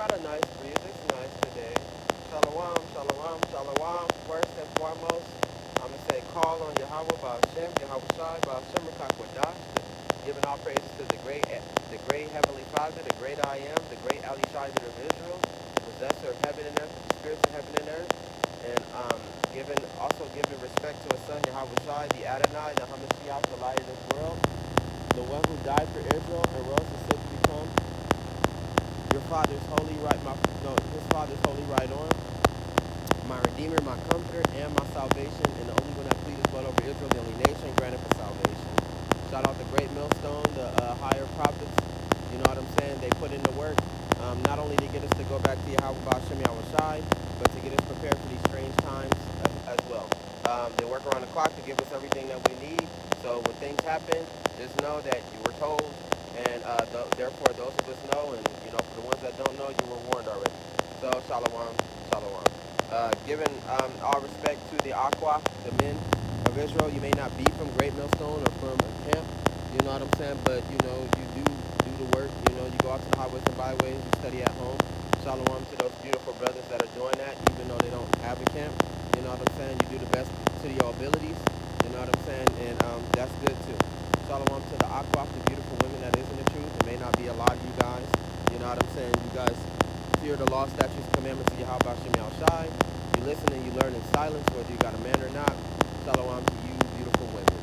got a nice breeze. It's nice today. Shalom, shalom, shalom. First and foremost, I'm going to say call on Yahweh Ba'ashem, Yahweh Shai, Ba'ashem Rakakwadash, giving all praises to the great Heavenly Father, the great I Am, the great Ali Shaizer of Israel, the possessor of heaven and earth, the spirits of heaven and earth, and also giving respect to his son, Yahweh Shai, the Adonai, the Hamashiach, the light of this world, the one who died for Israel and rose to sit to become your father's holy right, his father's holy right arm, my redeemer, my comforter, and my salvation, and the only one that pleads blood over Israel, the only nation granted for salvation. Shout out the great millstone, the higher prophets. You know what I'm saying? They put in the work, not only to get us to go back to Yahweh Ba'ashem Yahweh Shai, but to get us prepared for these strange times as well. They work around the clock to give us everything that we need. So when things happen, just know that you were told, and therefore those of us know, and for the ones that don't know, you were warned already. So shalom, shalom. Giving all respect to the Aqua, the men of Israel. You may not be from Great Millstone or from a camp, you know what I'm saying, but you do the work. You go out to the highways and byways, you study at home. Shalom to those beautiful brothers that are doing that, even though they don't have a camp. You know what I'm saying? You do the best to your abilities. You know what I'm saying? And that's good too. Shalom to the Aqua, the beautiful women that is in the truth. It may not be a lot of you guys. You know what I'm saying? You guys fear the law, statutes, commandments of Yahweh Hashem Shai. You listen and you learn in silence, whether you got a man or not. Shalom to you, beautiful women.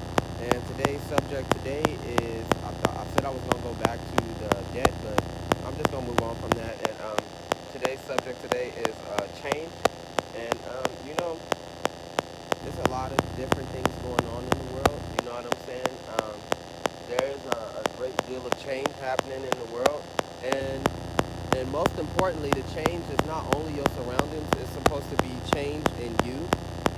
And today's subject today is, I said I was going to go back to the debt, but I'm just going to move on from that. And today's subject today is change. And, there's a lot of different things going on in the world. You know what I'm saying? There is a great deal of change happening in the world. And most importantly, the change is not only your surroundings, it's supposed to be change in you.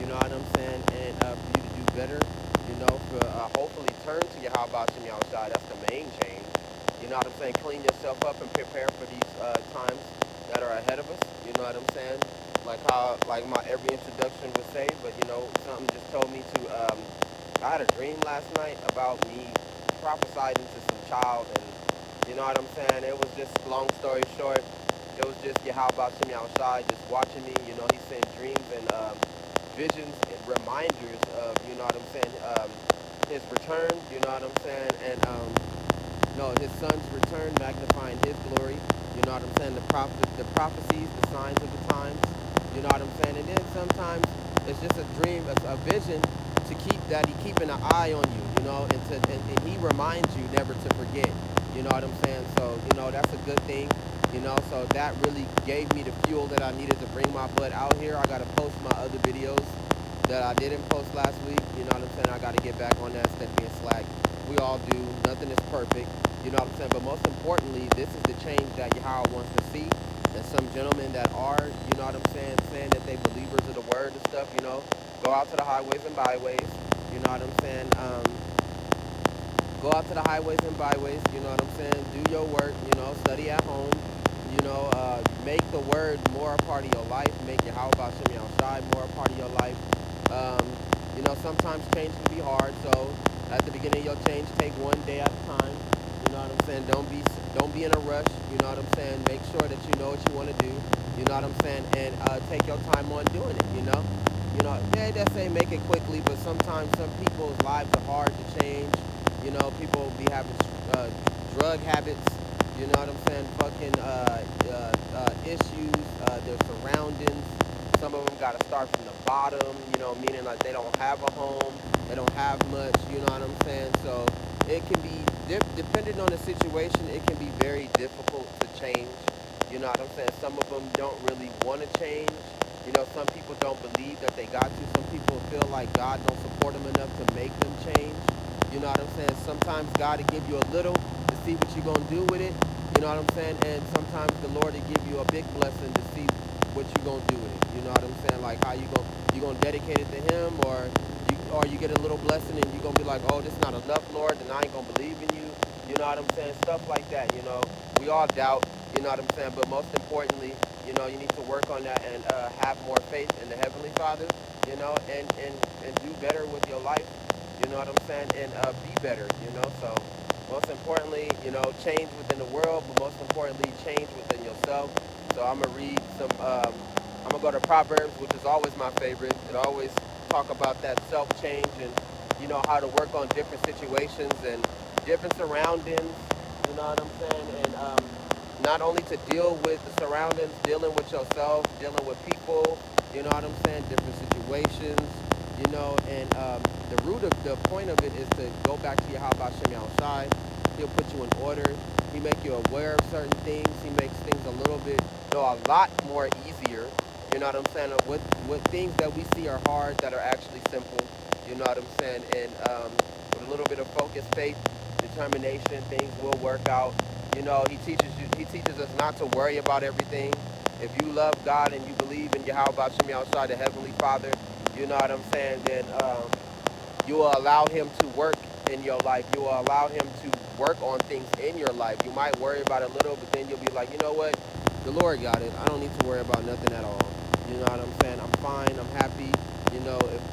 You know what I'm saying? And for you to do better, for hopefully turn to Yahweh Ba'ashem Yahushua. That's the main change. You know what I'm saying? Clean yourself up and prepare for these times that are ahead of us. You know what I'm saying? Like my every introduction would say, but something just told me to. I had a dream last night about me prophesied into some child, and you know what I'm saying? It was just, long story short, it was just Yahweh Ba'ashem Yahushua just watching me. He sent dreams and visions and reminders of, you know what I'm saying, his return, you know what I'm saying, and no, his son's return, magnifying his glory, you know what I'm saying, the prophecies, the signs of the times, you know what I'm saying, and then sometimes it's just a dream, a vision to he keeping an eye on you, and he reminds you never to forget, you know what I'm saying, so, that's a good thing, so that really gave me the fuel that I needed to bring my butt out here. I got to post my other videos that I didn't post last week, you know what I'm saying, I got to get back on that instead of being slack. We all do, nothing is perfect, you know what I'm saying, but most importantly, this is the change that Yahweh wants to see. And some gentlemen that are, you know what I'm saying that they believers of the word and stuff, go out to the highways and byways, you know what I'm saying, go out to the highways and byways, you know what I'm saying, do your work, study at home, make the word more a part of your life, make Yahweh Ba'ashem Yahushua more a part of your life. Sometimes change can be hard, so at the beginning of your change, take one day at a time, you know what I'm saying, don't be in a rush, you know what I'm saying, make sure that you know what you want to do, you know what I'm saying, and take your time on doing it, they say make it quickly, but sometimes some people's lives are hard to change, people be having drug habits, you know what I'm saying, fucking issues, their surroundings. Some of them got to start from the bottom, meaning like they don't have a home, they don't have much, you know what I'm saying. So it can be, depending on the situation, it can be very difficult to change, you know what I'm saying. Some of them don't really want to change, some people don't believe that they got to. Some people feel like God don't support them enough to make them change, you know what I'm saying. Sometimes God will give you a little to see what you're going to do with it, you know what I'm saying, and sometimes the Lord will give you a big blessing to see what you gonna do with it. You know what I'm saying? Like how you gonna dedicate it to him, or you get a little blessing and you gonna be like, oh, this is not enough, Lord, then I ain't gonna believe in you. You know what I'm saying? Stuff like that, We all doubt, you know what I'm saying? But most importantly, you need to work on that and have more faith in the Heavenly Father, and do better with your life, you know what I'm saying? And be better, So most importantly, change within the world, but most importantly, change within yourself. So I'm gonna read some. I'm gonna go to Proverbs, which is always my favorite. It always talk about that self change and how to work on different situations and different surroundings. You know what I'm saying? And not only to deal with the surroundings, dealing with yourself, dealing with people. You know what I'm saying? Different situations. And the root of the point of it is to go back to Yahweh Shem Yahushai. He'll put you in order. He make you aware of certain things. He makes things a little bit, a lot more easier. You know what I'm saying? With things that we see are hard that are actually simple. You know what I'm saying? And with a little bit of focus, faith, determination, things will work out. He teaches us not to worry about everything. If you love God and you believe in Yahweh Shem Yahushua, the Heavenly Father, you know what I'm saying, then you will allow him to work in your life. You will allow him to work on things in your life. You might worry about it a little, but then you'll be like, you know what? The Lord got it. I don't need to worry about nothing at all. You know what I'm saying? I'm fine. I'm happy.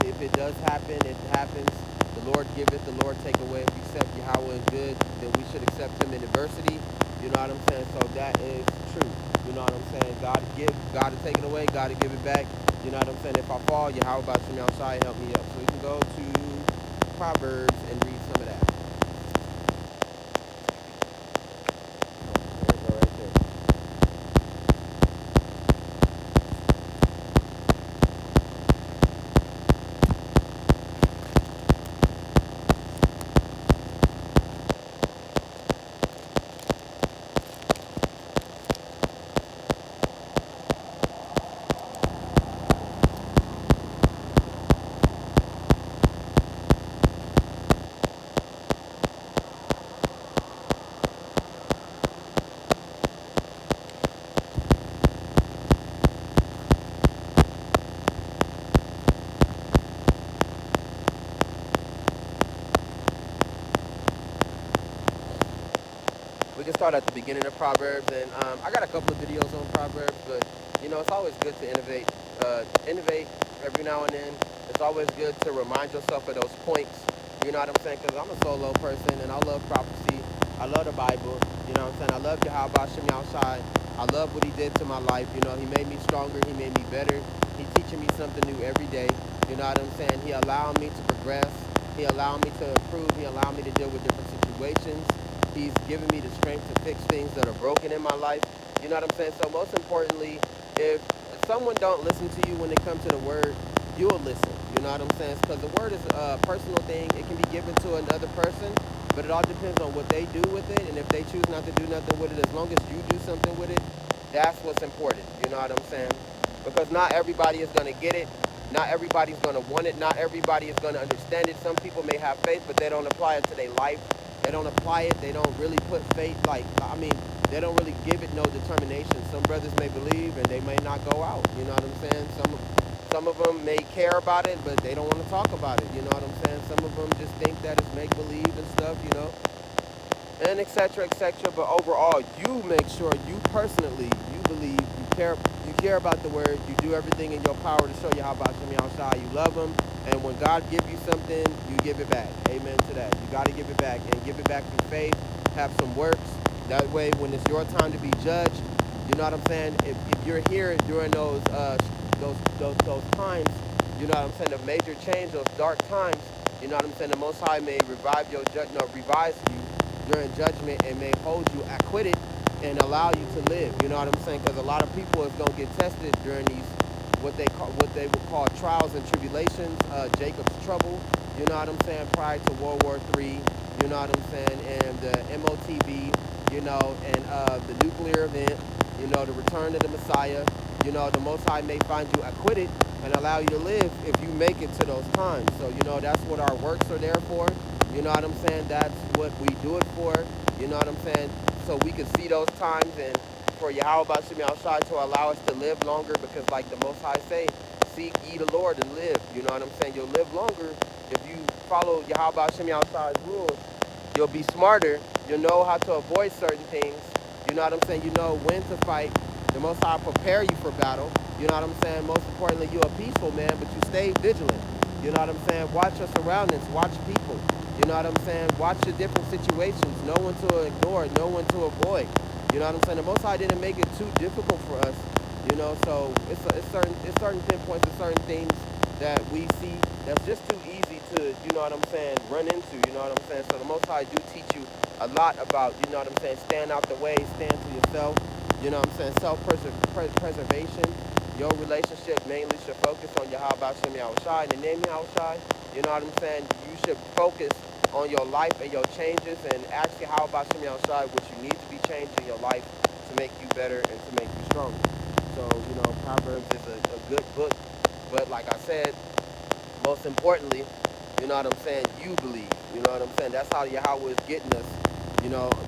If it does happen, it happens. The Lord giveth, the Lord take away. If you accept Yahweh is good, then we should accept him in adversity. You know what I'm saying? So that is true. You know what I'm saying? God to give, God to take it away, God to give it back. You know what I'm saying? If I fall, Yahweh about Shem Yahushai, help me up. So we can go to Proverbs and read some of that. There we go right there. We can start at the beginning of Proverbs, and I got a couple of videos on Proverbs, but it's always good to innovate every now and then. It's always good to remind yourself of those points. You know what I'm saying? Because I'm a solo person, and I love prophecy. I love the Bible. You know what I'm saying? I love Yahweh Shem Yahushai. I love what he did to my life. He made me stronger. He made me better. He's teaching me something new every day. You know what I'm saying? He allowed me to progress. He allowed me to improve. He allowed me to deal with different situations. He's given me the strength to fix things that are broken in my life. You know what I'm saying? So most importantly, if someone don't listen to you when it comes to the word, you'll listen. You know what I'm saying? Because the word is a personal thing. It can be given to another person, but it all depends on what they do with it. And if they choose not to do nothing with it, as long as you do something with it, that's what's important. You know what I'm saying? Because not everybody is going to get it. Not everybody's going to want it. Not everybody is going to understand it. Some people may have faith, but they don't apply it to their life. They don't apply it. They don't really put faith. They don't really give it no determination. Some brothers may believe and they may not go out. You know what I'm saying? Some of them may care about it, but they don't want to talk about it. You know what I'm saying? Some of them just think that it's make believe and stuff. And etc. etc. But overall, you make sure you personally you believe, you care about the word, you do everything in your power to show you how about Shem Yahushua, you love him, and when God give you something, you give it back. Amen to that. You got to give it back, and give it back through faith. Have some works. That way, when it's your time to be judged, you know what I'm saying. If you're here during those times, you know what I'm saying, the major change, those dark times, you know what I'm saying. The Most High may revise you during judgment and may hold you acquitted and allow you to live. You know what I'm saying? Because a lot of people is gonna get tested during these what they would call trials and tribulations, Jacob's trouble. You know what I'm saying? Prior to World War III. You know what I'm saying? And the MOTB. And the nuclear event. The return of the Messiah. The Most High may find you acquitted and allow you to live if you make it to those times. So that's what our works are there for. You know what I'm saying? That's what we do it for. You know what I'm saying? So we can see those times and for Yahweh Shem Yahushua to allow us to live longer, because like the Most High say, seek ye the Lord and live. You know what I'm saying? You'll live longer if you follow Yahweh Shem Yahushua's rules. You'll be smarter. You'll know how to avoid certain things. You know what I'm saying? You know when to fight. The Most High prepare you for battle. You know what I'm saying? Most importantly, you're a peaceful man, but you stay vigilant. You know what I'm saying? Watch your surroundings. Watch people. You know what I'm saying? Watch the different situations. Know when to ignore. Know when to avoid. You know what I'm saying? The Most High didn't make it too difficult for us. So it's certain pinpoints and certain things that we see that's just too easy to, run into. You know what I'm saying? So the Most High do teach you a lot about, stand out the way, stand to yourself. Self-preservation. Your relationship mainly should focus on Yahweh Shem Yahushai and the name Yahushai. You know what I'm saying? You should focus on your life and your changes and ask Yahweh Shem Yahushai what you need to be changed in your life to make you better and to make you stronger. So, Proverbs is a good book. But like I said, most importantly, you believe. You know what I'm saying? That's how Yahweh is getting us.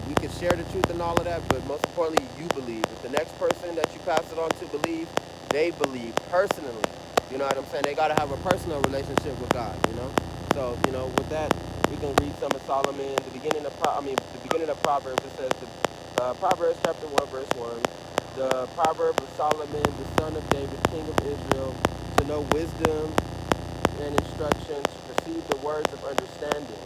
We can share the truth and all of that, but most importantly, you believe. If the next person that you pass it on to believe, they believe personally. You know what I'm saying? They got to have a personal relationship with God, So, with that, we can read some of Solomon. The beginning of Proverbs, it says, Proverbs chapter 1, verse 1. The proverb of Solomon, the son of David, king of Israel, to know wisdom and instruction, to perceive the words of understanding.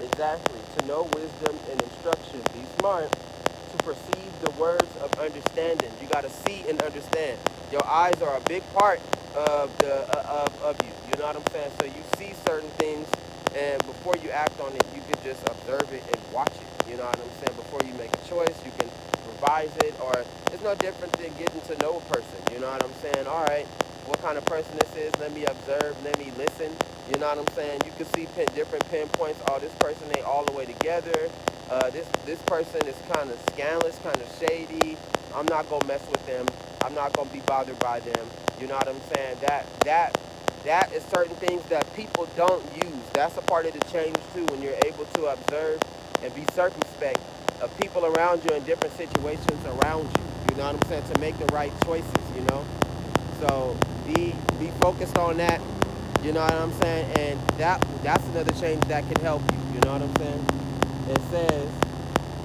Exactly. To know wisdom and instruction. Be smart. To perceive the words of understanding. You got to see and understand. Your eyes are a big part of you. You know what I'm saying? So you see certain things, and before you act on it, you can just observe it and watch it. You know what I'm saying? Before you make a choice, you can revise it, or it's no different than getting to know a person. You know what I'm saying? All right, what kind of person this is? Let me observe. Let me listen. You know what I'm saying? You can see different pinpoints. Oh, this person ain't all the way together. This person is kind of scandalous, kind of shady. I'm not gonna mess with them. I'm not gonna be bothered by them. You know what I'm saying? That is certain things that people don't use. That's a part of the change too. When you're able to observe and be circumspect of people around you in different situations around you. You know what I'm saying? To make the right choices. So be focused on that. You know what I'm saying? And that's another change that can help you. You know what I'm saying? It says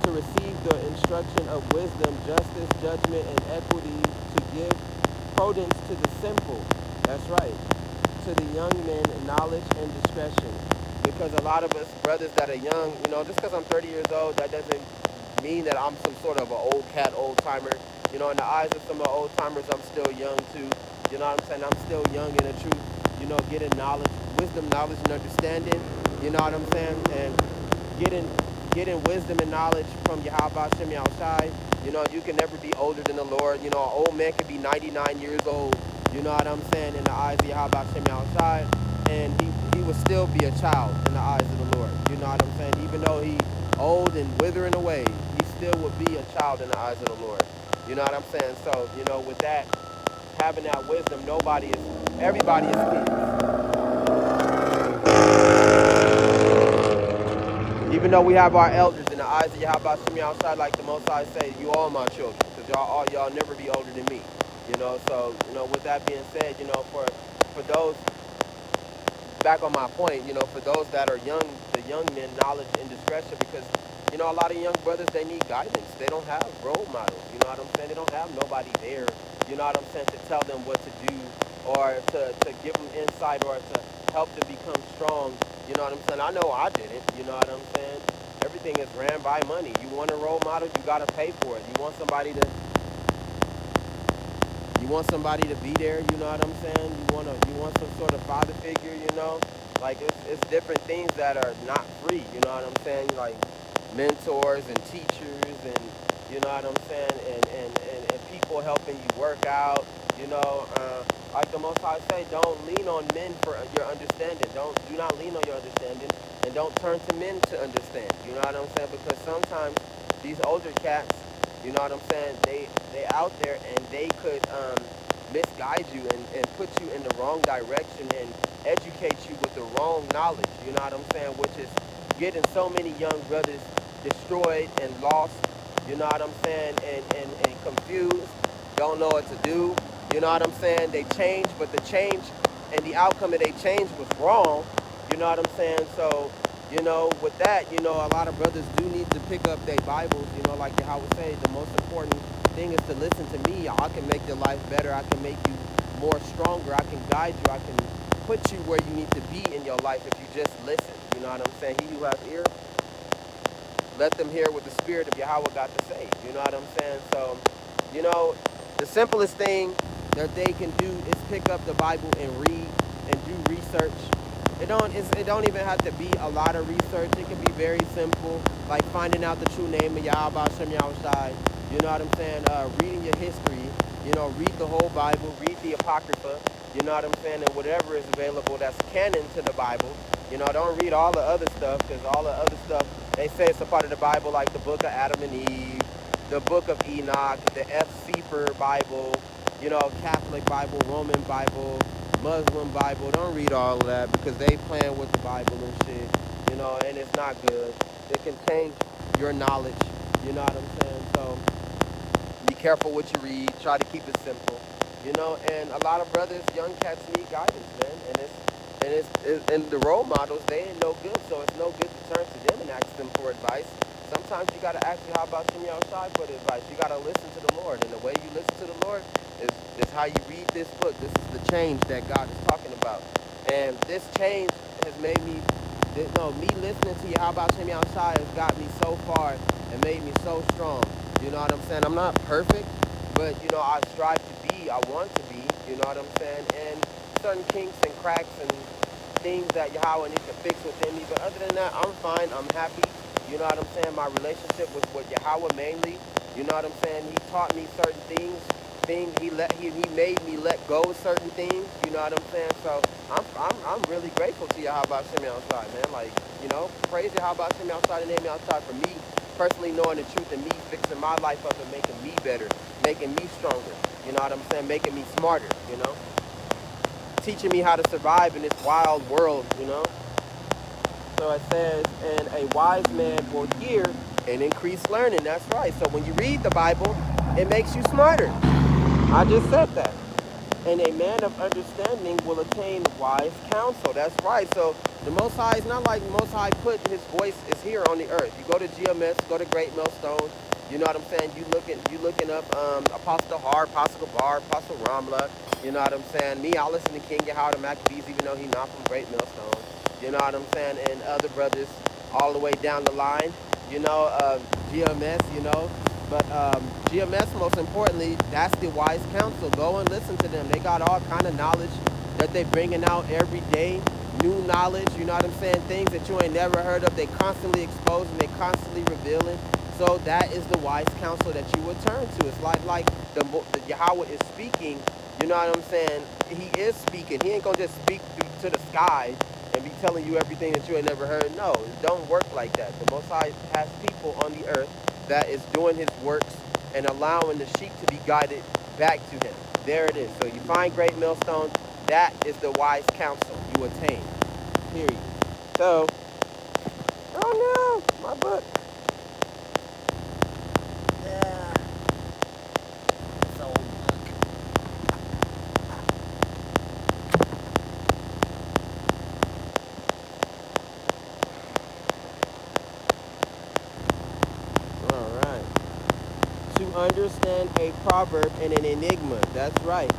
to receive the instruction of wisdom, justice, judgment, and equity, to give prudence to the simple. That's right. To the young men, knowledge and discretion. Because a lot of us brothers that are young, just because I'm 30 years old, that doesn't mean that I'm some sort of an old cat, old timer. In the eyes of some of the old timers, I'm still young too. You know what I'm saying? I'm still young in the truth. Getting knowledge, wisdom, knowledge, and understanding. You know what I'm saying? And getting wisdom and knowledge from Yahweh Shem Yahushai. You can never be older than the Lord. An old man can be 99 years old. You know what I'm saying? In the eyes of Yahweh Shem Yahushai, and he will still be a child in the eyes of the Lord. You know what I'm saying? Even though he old and withering away, he still would be a child in the eyes of the Lord. You know what I'm saying? So, with that, having that wisdom, everybody is kids. Even though we have our elders in the eyes of Yahweh Shem outside, like the Most High say, you all my children, because y'all never be older than me. So, with that being said, for those, back on my point, for those that are young, the young men, knowledge and discretion, because, a lot of young brothers, they need guidance. They don't have role models, you know what I'm saying? They don't have nobody there, you know what I'm saying, to tell them what to do, or to give them insight, or to help them become strong, you know what I'm saying? I know I didn't, you know what I'm saying? Everything is ran by money. You want a role model, you gotta pay for it. You want somebody to be there, you know what I'm saying? You want some sort of father figure, Like it's different things that are not free, you know what I'm saying? Like mentors and teachers, and you know what I'm saying, and people helping you work out, like the Most High say, don't lean on men for your understanding. Do not lean on your understanding, and don't turn to men to understand. You know what I'm saying? Because sometimes these older cats, you know what I'm saying, they out there and they could misguide you and put you in the wrong direction and educate you with the wrong knowledge, you know what I'm saying, which is getting so many young brothers destroyed and lost, you know what I'm saying, and confused, don't know what to do, you know what I'm saying. They changed, but the change and the outcome of their change was wrong, you know what I'm saying. So, with that, a lot of brothers do need to pick up their Bibles, like Yahweh say, the most important thing is to listen to me. I can make your life better. I can make you more stronger. I can guide you. I can put you where you need to be in your life if you just listen. You know what I'm saying? He who has ear, let them hear what the Spirit of Yahweh got to say. You know what I'm saying? So, you know, the simplest thing that they can do is pick up the Bible and read and do research. It don't even have to be a lot of research. It can be very simple, like finding out the true name of Yahweh Hashem Yahushai. You know what I'm saying? Reading your history. You know, read the whole Bible, read the Apocrypha. You know what I'm saying? And whatever is available that's canon to the Bible. You know, don't read all the other stuff, because all the other stuff, they say it's a part of the Bible, like the book of Adam and Eve, the book of Enoch, the F. Sefer Bible, you know, Catholic Bible, Roman Bible, Muslim Bible. Don't read all of that, because they playing with the Bible and shit, you know, and it's not good. It can change your knowledge, you know what I'm saying? So be careful what you read. Try to keep it simple, you know. And a lot of brothers, young cats, need guidance, man. And the role models, they ain't no good. So it's no good to turn to them and ask them for advice. Sometimes you gotta ask you, how about Shimmy outside for the advice? You gotta listen to the Lord, and the way you listen to the Lord is how you read this book. This is the change that God is talking about, and this change has made me. Me listening to you, how about Shimmy outside, has got me so far and made me so strong. You know what I'm saying? I'm not perfect, but, you know, I strive to be, I want to be, you know what I'm saying? And certain kinks and cracks and things that Yahweh needs to fix within me. But other than that, I'm fine, I'm happy. You know what I'm saying? My relationship was with Yahweh mainly. You know what I'm saying? He taught me certain things. He made me let go of certain things. You know what I'm saying? So I'm really grateful to Yahweh Shemi outside, man. Like, you know, praise Yahweh Shemi outside and name me outside for me personally knowing the truth and me fixing my life up and making me better, making me stronger. You know what I'm saying? Making me smarter, you know? Teaching me how to survive in this wild world, you know? So it says, and a wise man will hear and increase learning. That's right. So when you read the Bible, it makes you smarter. I just said that. And a man of understanding will attain wise counsel. That's right. So the Most High is not like the Most High put his voice is here on the earth. You go to GMS, go to Great Millstone. You know what I'm saying? You looking up Apostle Har, Apostle Gabar, Apostle Ramla. You know what I'm saying? Me, I listen to King Yahweh the Maccabees, even though he's not from Great Millstone. You know what I'm saying? And other brothers all the way down the line. You know, GMS, you know. But GMS, most importantly, that's the wise counsel. Go and listen to them. They got all kind of knowledge that they bringing out every day. New knowledge, you know what I'm saying? Things that you ain't never heard of. They constantly exposing, they constantly revealing. So that is the wise counsel that you would turn to. It's like the Yahweh is speaking. You know what I'm saying? He is speaking. He ain't gonna just speak to the sky and be telling you everything that you ain't never heard. No, it don't work like that. The Most High has people on the earth that is doing his works and allowing the sheep to be guided back to him. There it is. So you find Great Millstone, that is the wise counsel you attain. Period. So, oh no, my book. Yeah. It's old book. All right. To understand a proverb and an enigma. That's right.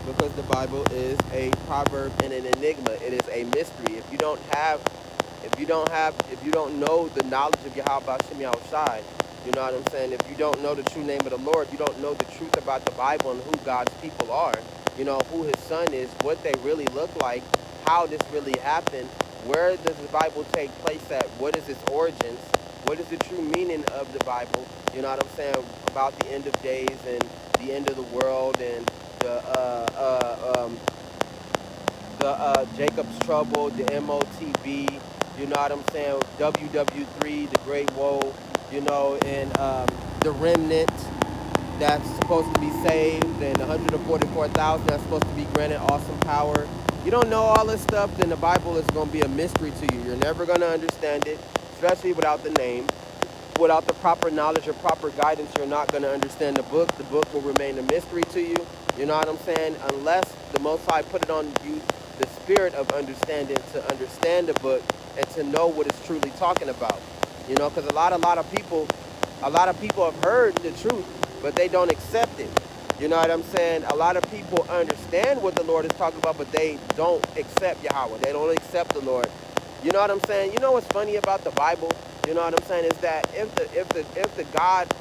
Because the Bible is a proverb and an enigma. It is a mystery. If you don't know the knowledge of Yahweh Shem Yahushai, you know what I'm saying? If you don't know the true name of the Lord, you don't know the truth about the Bible and who God's people are, you know, who his son is, what they really look like, how this really happened, where does the Bible take place at, what is its origins, what is the true meaning of the Bible, you know what I'm saying, about the end of days and the end of the world and the Jacob's Trouble, the MOTB, you know what I'm saying, WW3, the Great Woe, you know, and the remnant that's supposed to be saved, and 144,000 that's supposed to be granted awesome power. You don't know all this stuff, then the Bible is going to be a mystery to you. You're never going to understand it, especially without the name. Without the proper knowledge or proper guidance, you're not going to understand the book. The book will remain a mystery to you. You know what I'm saying? Unless the Most High put it on you, the spirit of understanding, to understand the book and to know what it's truly talking about. You know, because a lot of people have heard the truth, but they don't accept it. You know what I'm saying? A lot of people understand what the Lord is talking about, but they don't accept Yahweh. They don't accept the Lord. You know what I'm saying? You know what's funny about the Bible? You know what I'm saying? Is that if the God,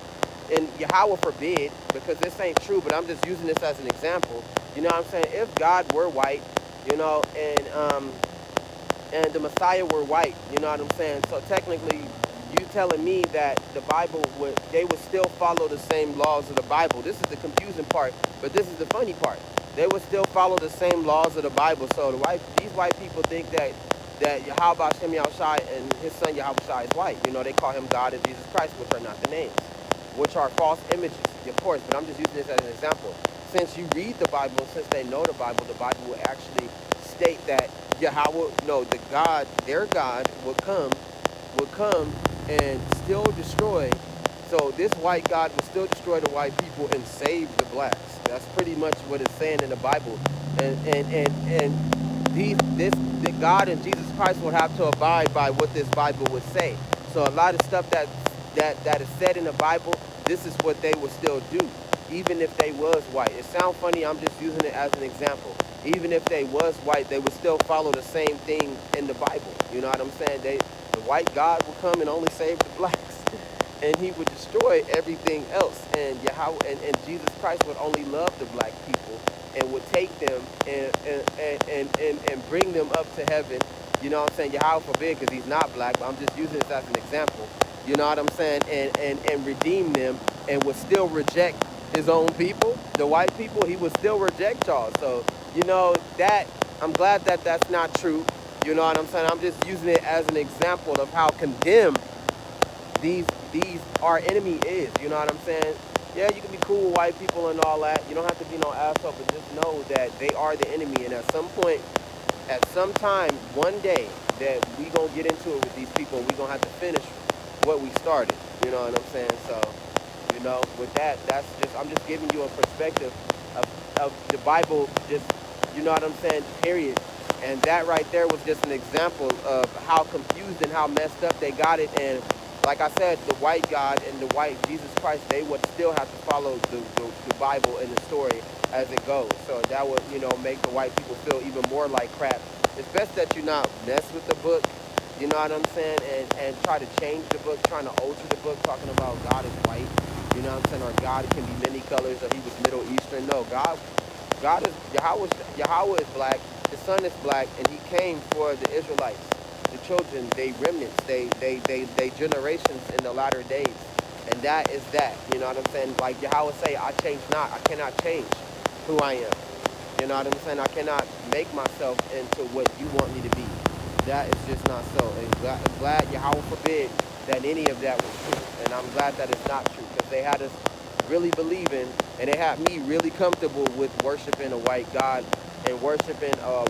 and Yahweh forbid, because this ain't true, but I'm just using this as an example. You know what I'm saying? If God were white, you know, and the Messiah were white, you know what I'm saying? So technically, you telling me that the Bible they would still follow the same laws of the Bible. This is the confusing part, but this is the funny part. They would still follow the same laws of the Bible. So these white people think that Yahweh Shem Yahushai and his son Yahweh Shai is white. You know, they call him God and Jesus Christ, which are not the names, which are false images, of course, but I'm just using this as an example. Since you read the Bible, since they know the Bible will actually state that Yahweh, no, their God would come and still destroy. So this white God will still destroy the white people and save the blacks. That's pretty much what it's saying in the Bible. The God and Jesus Christ would have to abide by what this Bible would say. So a lot of stuff that is said in the Bible, this is what they would still do, even if they was white. It sounds funny, I'm just using it as an example. Even if they was white, they would still follow the same thing in the Bible. You know what I'm saying? The white God would come and only save the blacks, and he would destroy everything else. And Yahweh and Jesus Christ would only love the black people and would take them and bring them up to heaven. You know what I'm saying? Yahweh forbid, because he's not black, but I'm just using this as an example. You know what I'm saying? And redeem them, and would still reject his own people, the white people. He would still reject y'all. So, you know, that I'm glad that that's not true. You know what I'm saying? I'm just using it as an example of how condemned these our enemy is. You know what I'm saying? Yeah, you can be cool with white people and all that. You don't have to be no asshole, but just know that they are the enemy. And at some point, at some time, one day, that we gonna get into it with these people, and we gonna have to finish what we started. You know what I'm saying? So, you know, with that, I'm just giving you a perspective of the Bible. Just, you know what I'm saying? Period. And that right there was just an example of how confused and how messed up they got it. And like I said, the white God and the white Jesus Christ, they would still have to follow the Bible and the story as it goes. So that would, you know, make the white people feel even more like crap. It's best that you not mess with the book, you know what I'm saying, and try to change the book, trying to alter the book, talking about God is white, you know what I'm saying, or God can be many colors, or he was Middle Eastern. No, God is, Yahweh is black, his son is black, and he came for the Israelites, the children, they remnants, they generations in the latter days. And that is that. You know what I'm saying? Like Yahweh say, I change not. I cannot change who I am. You know what I'm saying? I cannot make myself into what you want me to be. That is just not so. And glad Yahweh forbid that any of that was true. And I'm glad that it's not true, because they had us really believing, and they had me really comfortable with worshiping a white God and worshiping a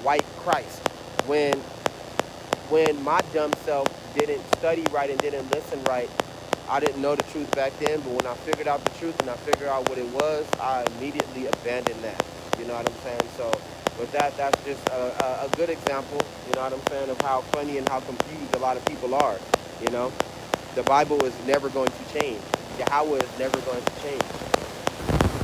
white Christ. When my dumb self didn't study right and didn't listen right, I didn't know the truth back then, but when I figured out the truth and I figured out what it was, I immediately abandoned that. You know what I'm saying? So with that, that's just a good example, you know what I'm saying, of how funny and how confused a lot of people are. You know, the Bible is never going to change. Yahweh is never going to change.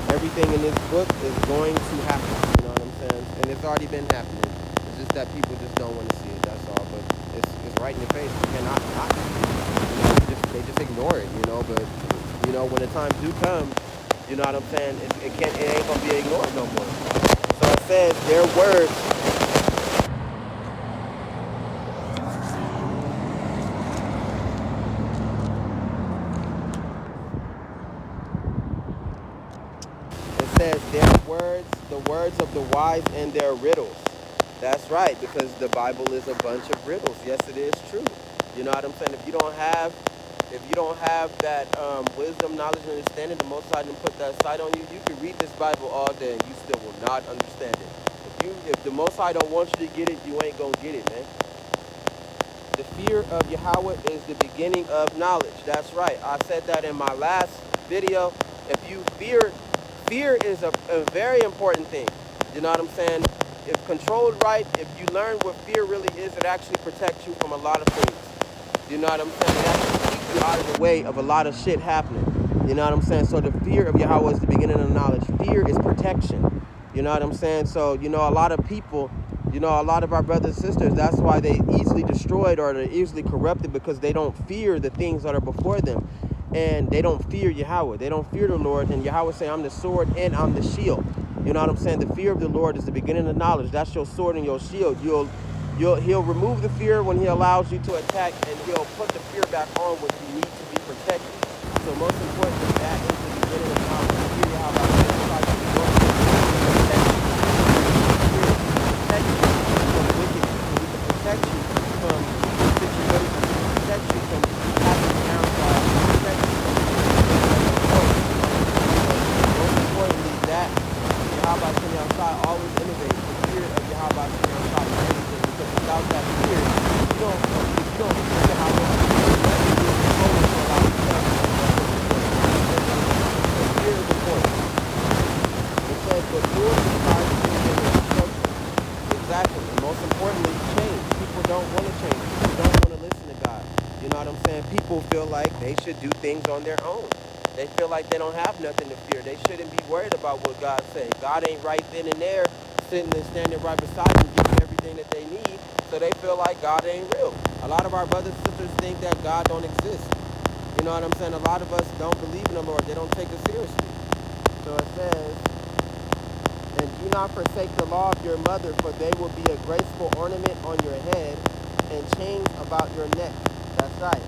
Everything in this book is going to happen, you know what I'm saying? And it's already been happening. It's just that people just don't want to see it, that's all. But it's right in your face. You cannot not see it. You know, they just ignore it, you know. But, you know, when the times do come, you know what I'm saying, it ain't going to be ignored no more. So it says their words. It says the words of the wise and their riddles. That's right, because the Bible is a bunch of riddles. Yes, it is true. You know what I'm saying? If you don't have that wisdom, knowledge, and understanding, the Most High didn't put that sight on you. You can read this Bible all day and you still will not understand it. If the Most High don't want you to get it, you ain't gonna get it, man. The fear of Yahweh is the beginning of knowledge. That's right. I said that in my last video. If you fear is a very important thing. You know what I'm saying? If controlled right, if you learn what fear really is, it actually protects you from a lot of things. You know what I'm saying? It actually keeps you out of the way of a lot of shit happening. You know what I'm saying? So the fear of Yahweh is the beginning of knowledge. Fear is protection. You know what I'm saying? So, you know, a lot of people, You know, a lot of our brothers and sisters, that's why they easily destroyed or they're easily corrupted, because they don't fear the things that are before them. And they don't fear Yahweh. They don't fear the Lord. And Yahweh say, I'm the sword and I'm the shield. You know what I'm saying? The fear of the Lord is the beginning of knowledge. That's your sword and your shield. He'll remove the fear when he allows you to attack, and he'll put the fear back on when you need to be protected. So most importantly, that is the beginning of knowledge. Fear Yahweh. Protect you from wicked. He can protect you from situations. He can protect you from having downfalls. He can protect you from most importantly, that Yahweh Shem Yahshai always innovates. The fear of Yahweh Shem Yahshai is everything, because without that fear, you don't fear Yahweh. Fear is important. It says, but fear desires destruction. Exactly. And most importantly, change. People don't want to change. People don't want to listen to God. You know what I'm saying? People feel like they should do things on their own. They feel like they don't have nothing to fear. They shouldn't be worried about what God says. God ain't right then and there, sitting and standing right beside them, giving everything that they need. So they feel like God ain't real. A lot of our brothers and sisters think that God don't exist. You know what I'm saying? A lot of us don't believe in the Lord. They don't take it seriously. So it says, and do not forsake the law of your mother, for they will be a graceful ornament on your head and chains about your neck. That's right.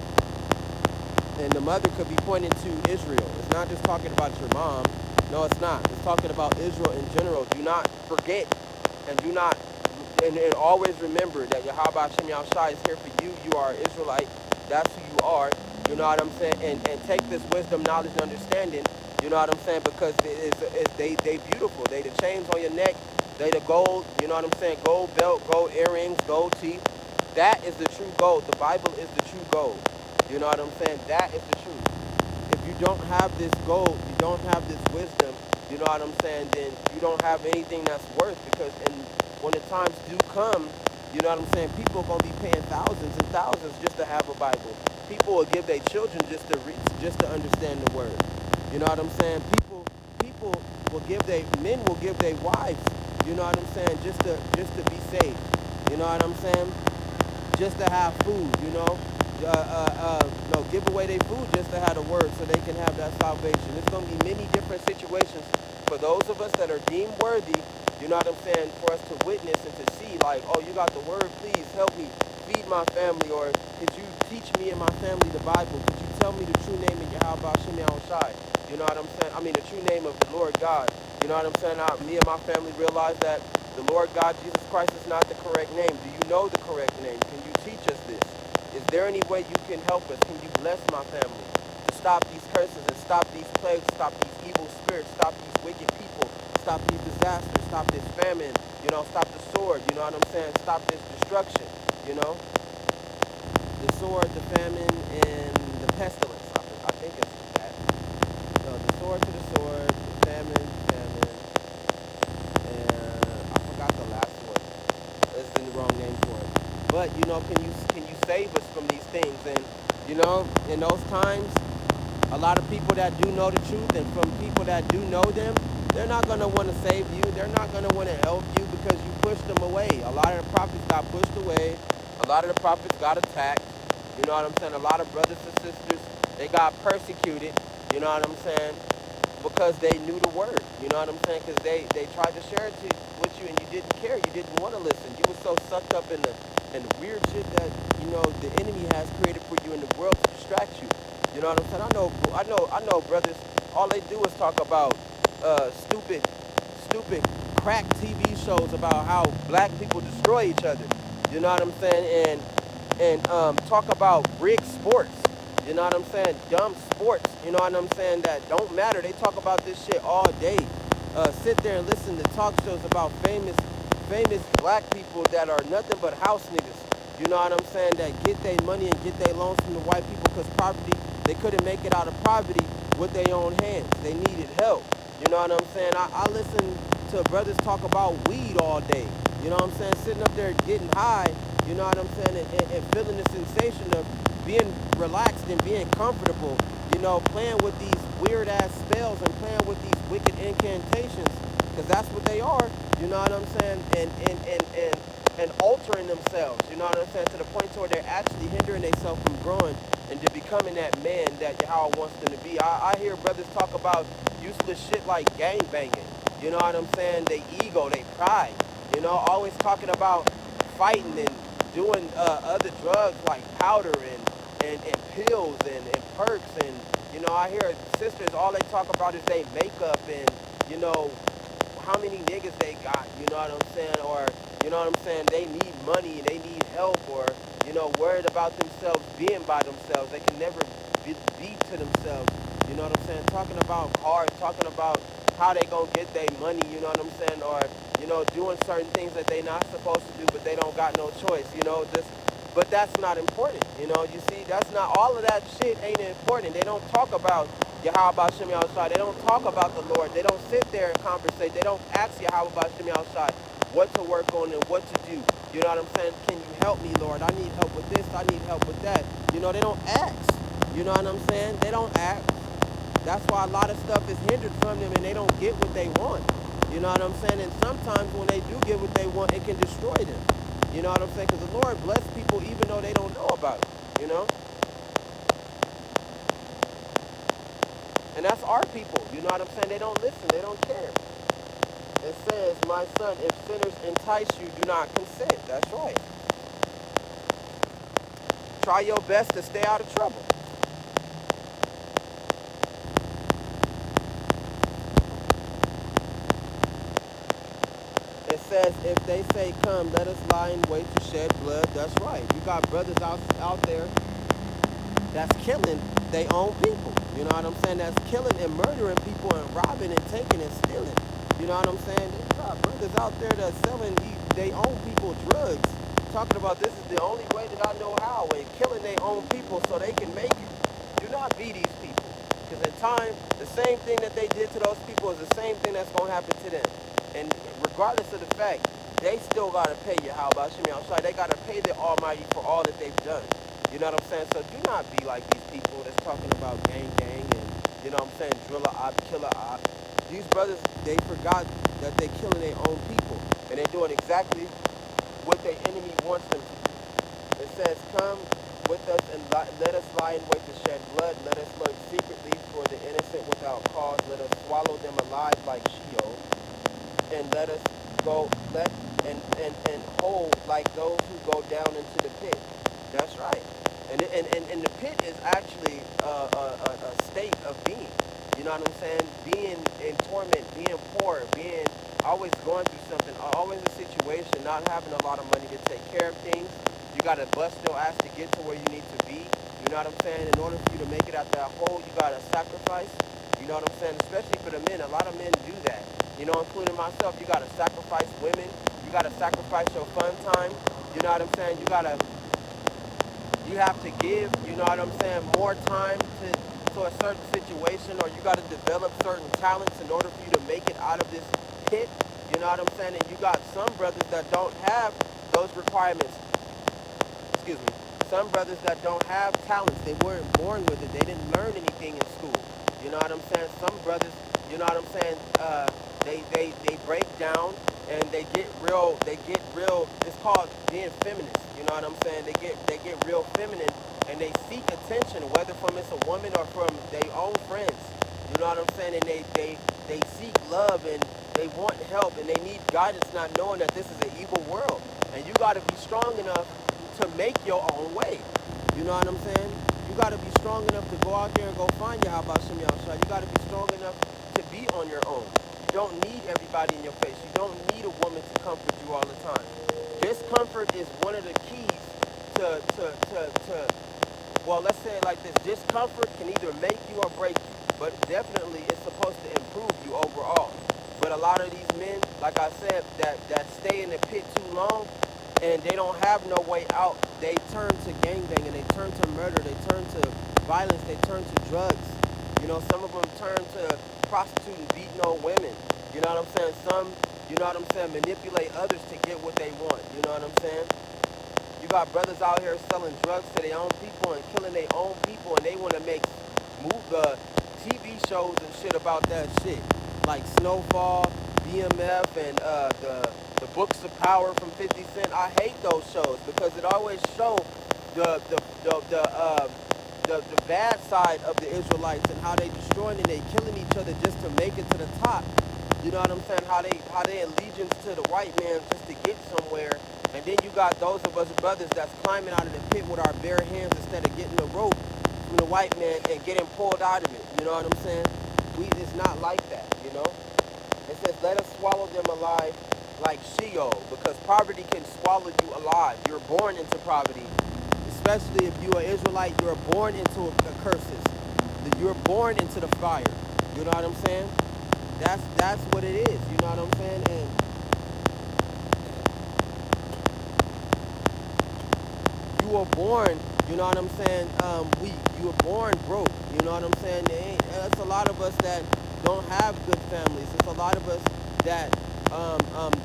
And the mother could be pointing to Israel. It's not just talking about your mom. No, it's not. It's talking about Israel in general. Do not forget, and do not, and always remember that Yahweh Hashem Yahushai is here for you. You are an Israelite. That's who you are. You know what I'm saying? And take this wisdom, knowledge, and understanding. You know what I'm saying? Because they beautiful. They the chains on your neck. They the gold. You know what I'm saying? Gold belt, gold earrings, gold teeth. That is the true gold. The Bible is the true gold. You know what I'm saying? That is the truth. If you don't have this gold, you don't have this wisdom, you know what I'm saying, then you don't have anything that's worth, because when the times do come, you know what I'm saying, people are going to be paying thousands and thousands just to have a Bible. People will give their children just to read, just to understand the word. You know what I'm saying? People will give men will give their wives, you know what I'm saying, just to be saved. You know what I'm saying? Just to have food, you know. No, give away their food just to have the word so they can have that salvation. There's going to be many different situations for those of us that are deemed worthy, you know what I'm saying, for us to witness and to see, like, oh, you got the word, please help me feed my family, or could you teach me and my family the Bible? Could you tell me the true name of Yahweh Hashem Yahushai? You know what I'm saying? I mean, the true name of the Lord God. You know what I'm saying? Me and my family realize that the Lord God, Jesus Christ, is not the correct name. Do you know the correct name? Can you teach us this? Is there any way you can help us? Can you bless my family to stop these curses and stop these plagues, stop these evil spirits, stop these wicked people, stop these disasters, stop this famine, you know, stop the sword, you know what I'm saying? Stop this destruction, you know? The sword, the famine, and the pestilence. I think it's that. No, the sword to the sword, the famine, and I forgot the last one. It's the wrong name for it. But, you know, can you save us from these things? And, you know, in those times, a lot of people that do know the truth, and from people that do know them, they're not going to want to save you. They're not going to want to help you because you pushed them away. A lot of the prophets got pushed away. A lot of the prophets got attacked. You know what I'm saying? A lot of brothers and sisters, they got persecuted. You know what I'm saying? Because they knew the word. You know what I'm saying? Because they tried to share it with you, and you didn't care. You didn't want to listen. You were so sucked up in the weird shit that, you know, the enemy has created for you in the world to distract you. You know what I'm saying? I know brothers, all they do is talk about stupid crack TV shows about how black people destroy each other. You know what I'm saying? And talk about rigged sports. You know what I'm saying? Dumb sports. You know what I'm saying? That don't matter. They talk about this shit all day. Sit there and listen to talk shows about famous black people that are nothing but house niggas. You know what I'm saying? That get their money and get their loans from the white people because poverty, they couldn't make it out of poverty with their own hands. They needed help. You know what I'm saying? I listen to brothers talk about weed all day. You know what I'm saying? Sitting up there getting high, you know what I'm saying? And feeling the sensation of being relaxed and being comfortable. You know, playing with these weird ass spells and playing with these wicked incantations, because that's what they are. You know what I'm saying? And and altering themselves, you know what I'm saying, to the point to where they're actually hindering themselves from growing and to becoming that man that Yahweh wants them to be. I hear brothers talk about useless shit like gang banging, you know what I'm saying, they ego, they pride, you know, always talking about fighting and doing other drugs like powder and pills and perks, and you know, I hear sisters, all they talk about is they makeup and, you know, how many niggas they got, you know what I'm saying, or, you know what I'm saying, they need money, they need help, or, you know, worried about themselves being by themselves. They can never be to themselves, you know what I'm saying, talking about cars, talking about how they gonna get their money, you know what I'm saying, or, you know, doing certain things that they not supposed to do, but they don't got no choice, you know, just, but that's not important, you know, you see, that's not, all of that shit ain't important. They don't talk about Yahweh Shem Yahushai. They don't talk about the Lord. They don't sit there and conversate. They don't ask Yahweh Shem Yahushai what to work on and what to do. You know what I'm saying? Can you help me, Lord? I need help with this. I need help with that. You know, they don't ask. You know what I'm saying? They don't ask. That's why a lot of stuff is hindered from them and they don't get what they want. You know what I'm saying? And sometimes when they do get what they want, it can destroy them. You know what I'm saying? Because the Lord bless people even though they don't know about it. You know? And that's our people. You know what I'm saying? They don't listen. They don't care. It says, my son, if sinners entice you, do not consent. That's right. Try your best to stay out of trouble. It says, if they say, come, let us lie in wait to shed blood. That's right. You got brothers out there that's killing their own people. You know what I'm saying? That's killing and murdering people and robbing and taking and stealing. You know what I'm saying? They got brothers out there that's selling their own people drugs. Talking about this is the only way that I know how, and killing their own people so they can make it. Do not be these people. Because in time, the same thing that they did to those people is the same thing that's going to happen to them. And regardless of the fact, they still got to pay Yahweh Shem Yahushai. They got to pay the Almighty for all that they've done. You know what I'm saying? So do not be like these people that's talking about gang and, you know what I'm saying, driller op, killer op. These brothers, they forgot that they're killing their own people. And they're doing exactly what their enemy wants them to do. It says, come with us and let us lie in wait to shed blood. Let us lurk secretly for the innocent without cause. Let us swallow them alive like Sheol. And let us go, and hold like those who go down into the pit. That's right. And the pit is actually a state of being. You know what I'm saying? Being in torment, being poor, being always going through something, always a situation, not having a lot of money to take care of things. You got to bust your ass to get to where you need to be. You know what I'm saying? In order for you to make it out that hole, you got to sacrifice. You know what I'm saying? Especially for the men. A lot of men do that. You know, including myself. You got to sacrifice women. You got to sacrifice your fun time. You know what I'm saying? You have to give, you know what I'm saying, more time to a certain situation, or you got to develop certain talents in order for you to make it out of this pit. You know what I'm saying? And you got some brothers that don't have those requirements. Excuse me. Some brothers that don't have talents. They weren't born with it. They didn't learn anything in school. You know what I'm saying? Some brothers, you know what I'm saying, they break down and they get real, it's called being feminist. You know what I'm saying? They get real feminine and they seek attention, whether from it's a woman or from their own friends. You know what I'm saying? And they seek love and they want help and they need guidance, not knowing that this is an evil world. And you got to be strong enough to make your own way. You know what I'm saying? You got to be strong enough to go out there and go find Yahweh Shem Yahushai. You got to be strong enough to be on your own. You don't need everybody in your face. You don't need a woman to comfort you all the time. Discomfort is one of the keys to well, let's say it like this. Discomfort can either make you or break you, but definitely it's supposed to improve you overall. But a lot of these men, like I said, that stay in the pit too long and they don't have no way out, they turn to gangbanging, they turn to murder, they turn to violence, they turn to drugs. You know, some of them turn to prostituting, beating on women. You know what I'm saying? Some, you know what I'm saying, manipulate others to get what they want. You know what I'm saying? You got brothers out here selling drugs to their own people and killing their own people, and they want to make TV shows and shit about that shit. Like Snowfall, BMF and the Books of Power from 50 Cent. I hate those shows because it always show the the the the, uh, the bad side of the Israelites and how they destroying and they killing each other just to make it to the top. You know what I'm saying? How they allegiance to the white man just to get somewhere. And then you got those of us brothers that's climbing out of the pit with our bare hands instead of getting the rope from the white man and getting pulled out of it. You know what I'm saying? It's not like that, you know? It says, let us swallow them alive like Sheol, because poverty can swallow you alive. You're born into poverty. Especially if you're an Israelite, you're born into a curses. You're born into the fire. You know what I'm saying? That's what it is. You know what I'm saying? And you were born, you know what I'm saying, weak. You were born broke. You know what I'm saying? It's a lot of us that don't have good families. It's a lot of us that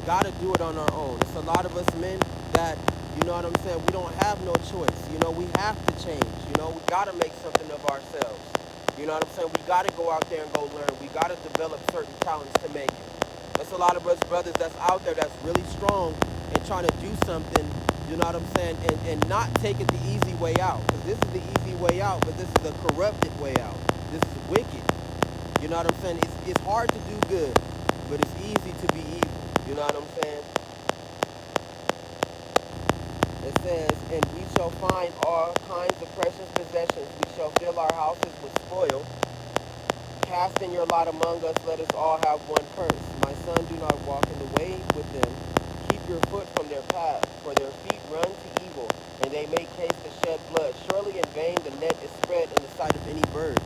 got to do it on our own. It's a lot of us men that, you know what I'm saying, we don't have no choice. You know, we have to change. You know, we got to make something of ourselves. You know what I'm saying? We got to go out there and go learn. We got to develop certain talents to make it. There's a lot of us brothers that's out there that's really strong and trying to do something, you know what I'm saying, and not take it the easy way out. Because this is the easy way out, but this is the corrupted way out. This is wicked. You know what I'm saying? It's hard to do good, but it's easy to be evil. You know what I'm saying? It says, and we shall find all kinds of precious possessions. We shall fill our houses with spoil. Cast in your lot among us, let us all have one purse. My son, do not walk in the way with them. Keep your foot from their path, for their feet run to evil, and they make haste to shed blood. Surely in vain the net is spread in the sight of any bird.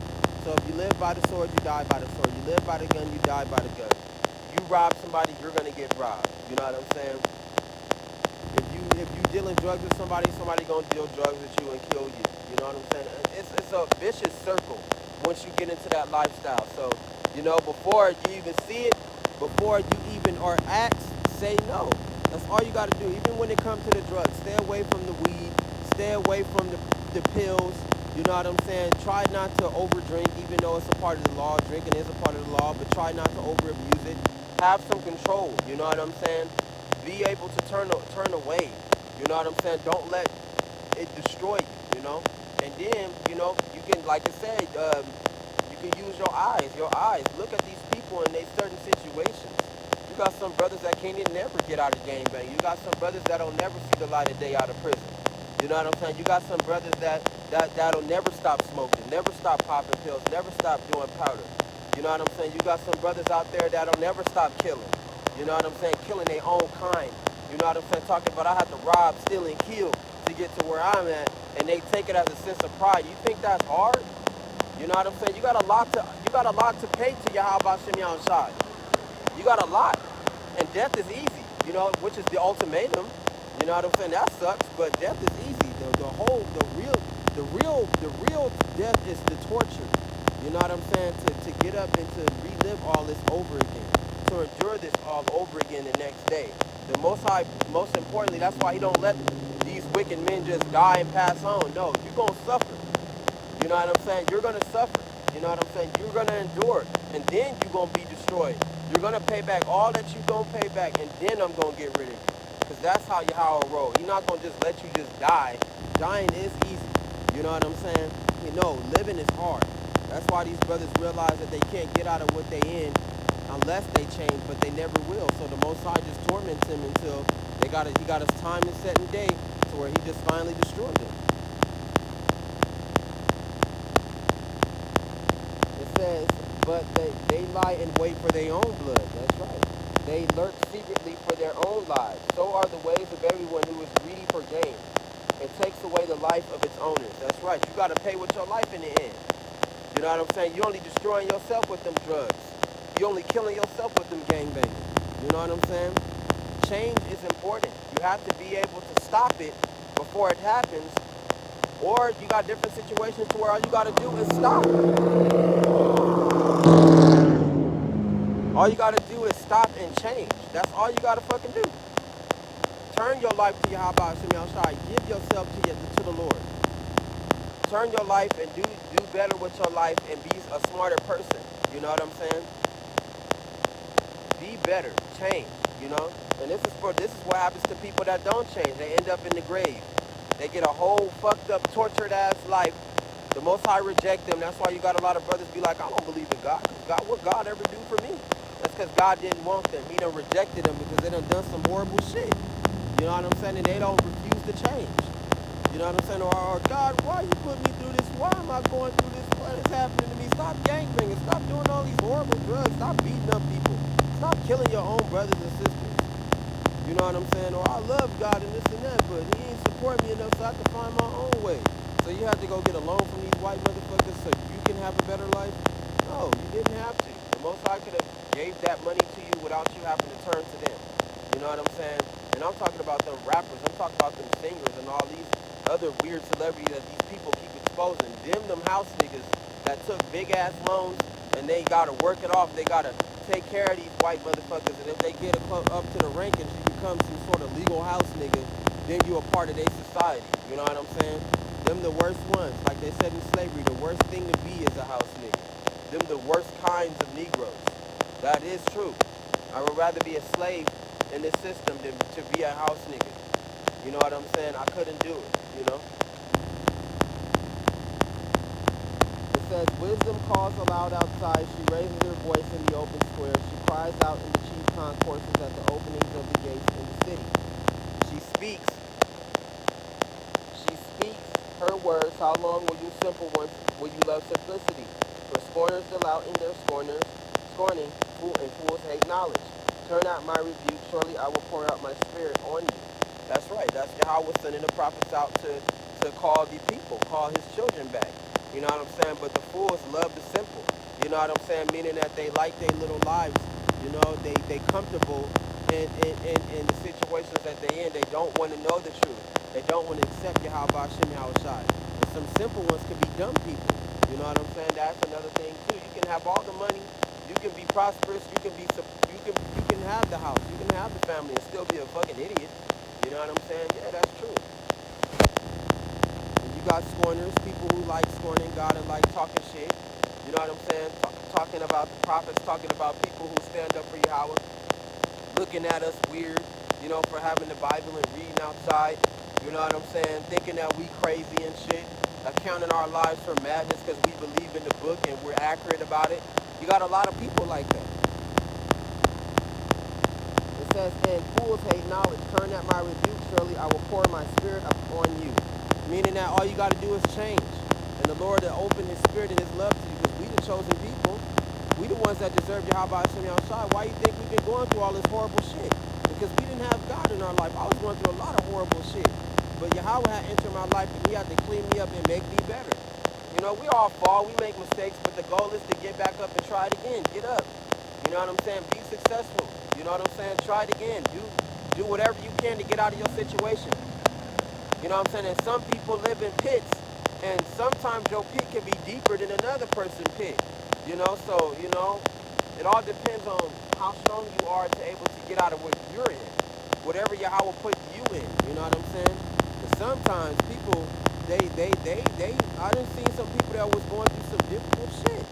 So if you live by the sword, you die by the sword. You live by the gun, you die by the gun. You rob somebody, you're gonna get robbed. You know what I'm saying? If you dealing drugs with somebody, somebody gonna deal drugs with you and kill you. You know what I'm saying? It's a vicious circle once you get into that lifestyle. So, you know, before you even see it, before you even are asked, say no. That's all you gotta do. Even when it comes to the drugs, stay away from the weed, stay away from the pills. You know what I'm saying? Try not to overdrink, even though it's a part of the law. Drinking is a part of the law, but try not to over abuse it. Have some control. You know what I'm saying? Be able to turn away. You know what I'm saying? Don't let it destroy you, you know? And then, you know, you can, like I said, you can use your eyes. Your eyes. Look at these people in certain situations. You got some brothers that can't even never get out of gangbang. You got some brothers that'll never see the light of day out of prison. You know what I'm saying? You got some brothers that'll never stop smoking, never stop popping pills, never stop doing powder. You know what I'm saying? You got some brothers out there that'll never stop killing. You know what I'm saying? Killing their own kind. You know what I'm saying? Talking about I have to rob, steal, and kill to get to where I'm at, and they take it as a sense of pride. You think that's hard? You know what I'm saying? You got a lot to pay to Yahweh Shem Shai. You got a lot, and death is easy. You know, which is the ultimatum. You know what I'm saying? That sucks, but death is easy. The real death is the torture. You know what I'm saying? To get up and to relive all this over again, to endure this all over again the next day. The Most High, most importantly, that's why He don't let these wicked men just die and pass on. No, you're gonna suffer. You know what I'm saying? You're gonna suffer. You know what I'm saying? You're gonna endure, and then you're gonna be destroyed. You're gonna pay back all that you gonna pay back, and then I'm gonna get rid of you. Because that's how Yahweh roll. He's not gonna just let you just die. Dying is easy. You know what I'm saying? You know, living is hard. That's why these brothers realize that they can't get out of what they in unless they change, but they never will. So the Most High just torments him until he got his time and set and day to where He just finally destroyed them. It says, but they lie in wait for their own blood. That's right. They lurk secretly for their own lives. So are the ways of everyone who is greedy for gain. It takes away the life of its owners. That's right. You got to pay with your life in the end. You know what I'm saying? You're only destroying yourself with them drugs. You're only killing yourself with them gangbanging. You know what I'm saying? Change is important. You have to be able to stop it before it happens. Or you got different situations to where all you got to do is stop. All you got to do is stop and change. That's all you got to fucking do. Turn your life to Yahweh Shem Shai. Give yourself to the Lord. Turn your life and do better with your life and be a smarter person. You know what I'm saying? Be better, change, you know? And this is what happens to people that don't change. They end up in the grave. They get a whole fucked up, tortured ass life. The Most High reject them. That's why you got a lot of brothers be like, I don't believe in God. What God ever do for me? That's because God didn't want them. He done rejected them because they done some horrible shit. You know what I'm saying? And they don't refuse to change. You know what I'm saying? Or God, why you put me through this? Why am I going through this? What is happening to me? Stop gangbanging. Stop doing all these horrible drugs. Stop beating up people. Stop killing your own brothers and sisters. You know what I'm saying? Or I love God and this and that, but he ain't support me enough, so I have to find my own way. So you have to go get a loan from these white motherfuckers so you can have a better life? No, you didn't have to. The Most High could have gave that money to you without you having to turn to them. You know what I'm saying? And I'm talking about them rappers. I'm talking about them singers and all these other weird celebrities that these people keep exposing. Them house niggas that took big ass loans and they gotta work it off. They gotta take care of these white motherfuckers. And if they get up to the rankings, you become some sort of legal house nigga. Then you a part of their society. You know what I'm saying? Them the worst ones. Like they said in slavery, the worst thing to be is a house nigga. Them the worst kinds of Negroes. That is true. I would rather be a slave in this system than to be a house nigga. You know what I'm saying? I couldn't do it, you know? It says, wisdom calls aloud outside. She raises her voice in the open square. She cries out in the chief concourses at the openings of the gates in the city. She speaks her words. How long will you simple ones, will you love simplicity? For scorners delight in their scorning, and fools hate knowledge. Turn out my rebuke, surely I will pour out my spirit on you. That's right. That's Yahweh sending the prophets out to call the people, call his children back. You know what I'm saying? But the fools love the simple. You know what I'm saying? Meaning that they like their little lives. You know, they comfortable in the situations that they in. They don't want to know the truth. They don't want to accept Yahweh Shem Yahushai. And some simple ones could be dumb people. You know what I'm saying? That's another thing too. You can have all the money. You can be prosperous. You can have the house. You can have the family and still be a fucking idiot. You know what I'm saying? Yeah, that's true. And you got scorners, people who like scorning God and like talking shit. You know what I'm saying? Talking about the prophets, talking about people who stand up for Yahweh, looking at us weird, you know, for having the Bible and reading outside. You know what I'm saying? Thinking that we crazy and shit. Accounting our lives for madness because we believe in the book and we're accurate about it. You got a lot of people like that. It says, and fools hate knowledge. Turn at my rebuke, surely I will pour my spirit upon you. Meaning that all you got to do is change. And the Lord will open his spirit and his love to you because we the chosen people. We the ones that deserve Yahweh Shem Yahushai. Why you think we've been going through all this horrible shit? Because we didn't have God in our life. I was going through a lot of horrible shit. But Yahweh had entered my life and he had to clean me up and make me better. You know, we all fall, we make mistakes, but the goal is to get back up and try it again. Get up. You know what I'm saying? Be successful. You know what I'm saying? Try it again. Do whatever you can to get out of your situation. You know what I'm saying? And some people live in pits, and sometimes your pit can be deeper than another person's pit. You know, so, you know, it all depends on how strong you are to able to get out of what you're in. Whatever Yahweh put you in. You know what I'm saying? Sometimes people, I done seen some people that was going through some difficult shit.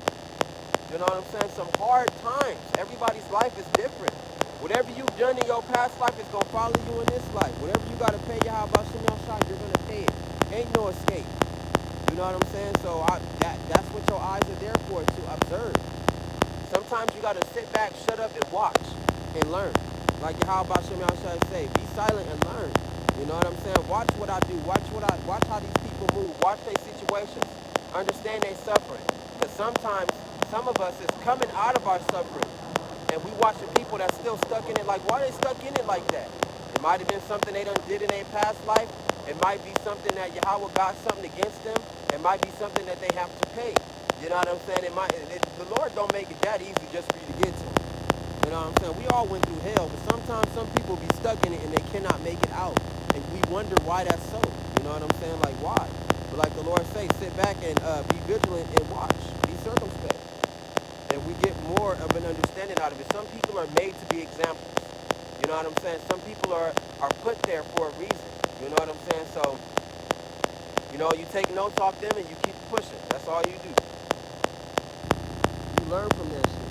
You know what I'm saying? Some hard times. Everybody's life is different. Whatever you've done in your past life is going to follow you in this life. Whatever you got to pay Yahweh Shem Yahushai, you're going to pay it. Ain't no escape. You know what I'm saying? So that's what your eyes are there for, to observe. Sometimes you got to sit back, shut up, and watch and learn. Like Yahweh Shem Yahushai say, be silent and learn. You know what I'm saying? Watch what I do. Watch how these people move. Watch their situations. Understand their suffering. Because sometimes some of us is coming out of our suffering. And we watching people that's still stuck in it. Like, why are they stuck in it like that? It might have been something they done did in their past life. It might be something that Yahweh got something against them. It might be something that they have to pay. You know what I'm saying? The Lord don't make it that easy just for you to get to him. You know what I'm saying? We all went through hell, but sometimes some people be stuck in it and they cannot make it out. And we wonder why that's so. You know what I'm saying? Like, why? But like the Lord say, sit back and be vigilant and watch. Be circumspect. And we get more of an understanding out of it. Some people are made to be examples. You know what I'm saying? Some people are put there for a reason. You know what I'm saying? So, you know, you take notes off them and you keep pushing. That's all you do. You learn from that shit.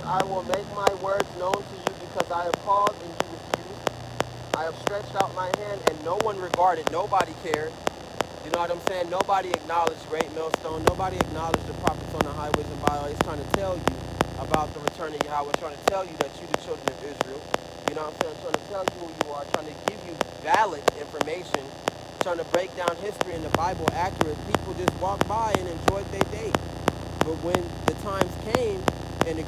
I will make my words known to you because I have called and you refused. I have stretched out my hand and no one regarded. Nobody cared. You know what I'm saying? Nobody acknowledged Great Millstone. Nobody acknowledged the prophets on the highways and byways trying to tell you about the return of Yahweh, trying to tell you that you the children of Israel. You know what I'm saying? Trying to tell you who you are, trying to give you valid information, trying to break down history and the Bible accurate. People just walked by and enjoyed their day. But when the times came and the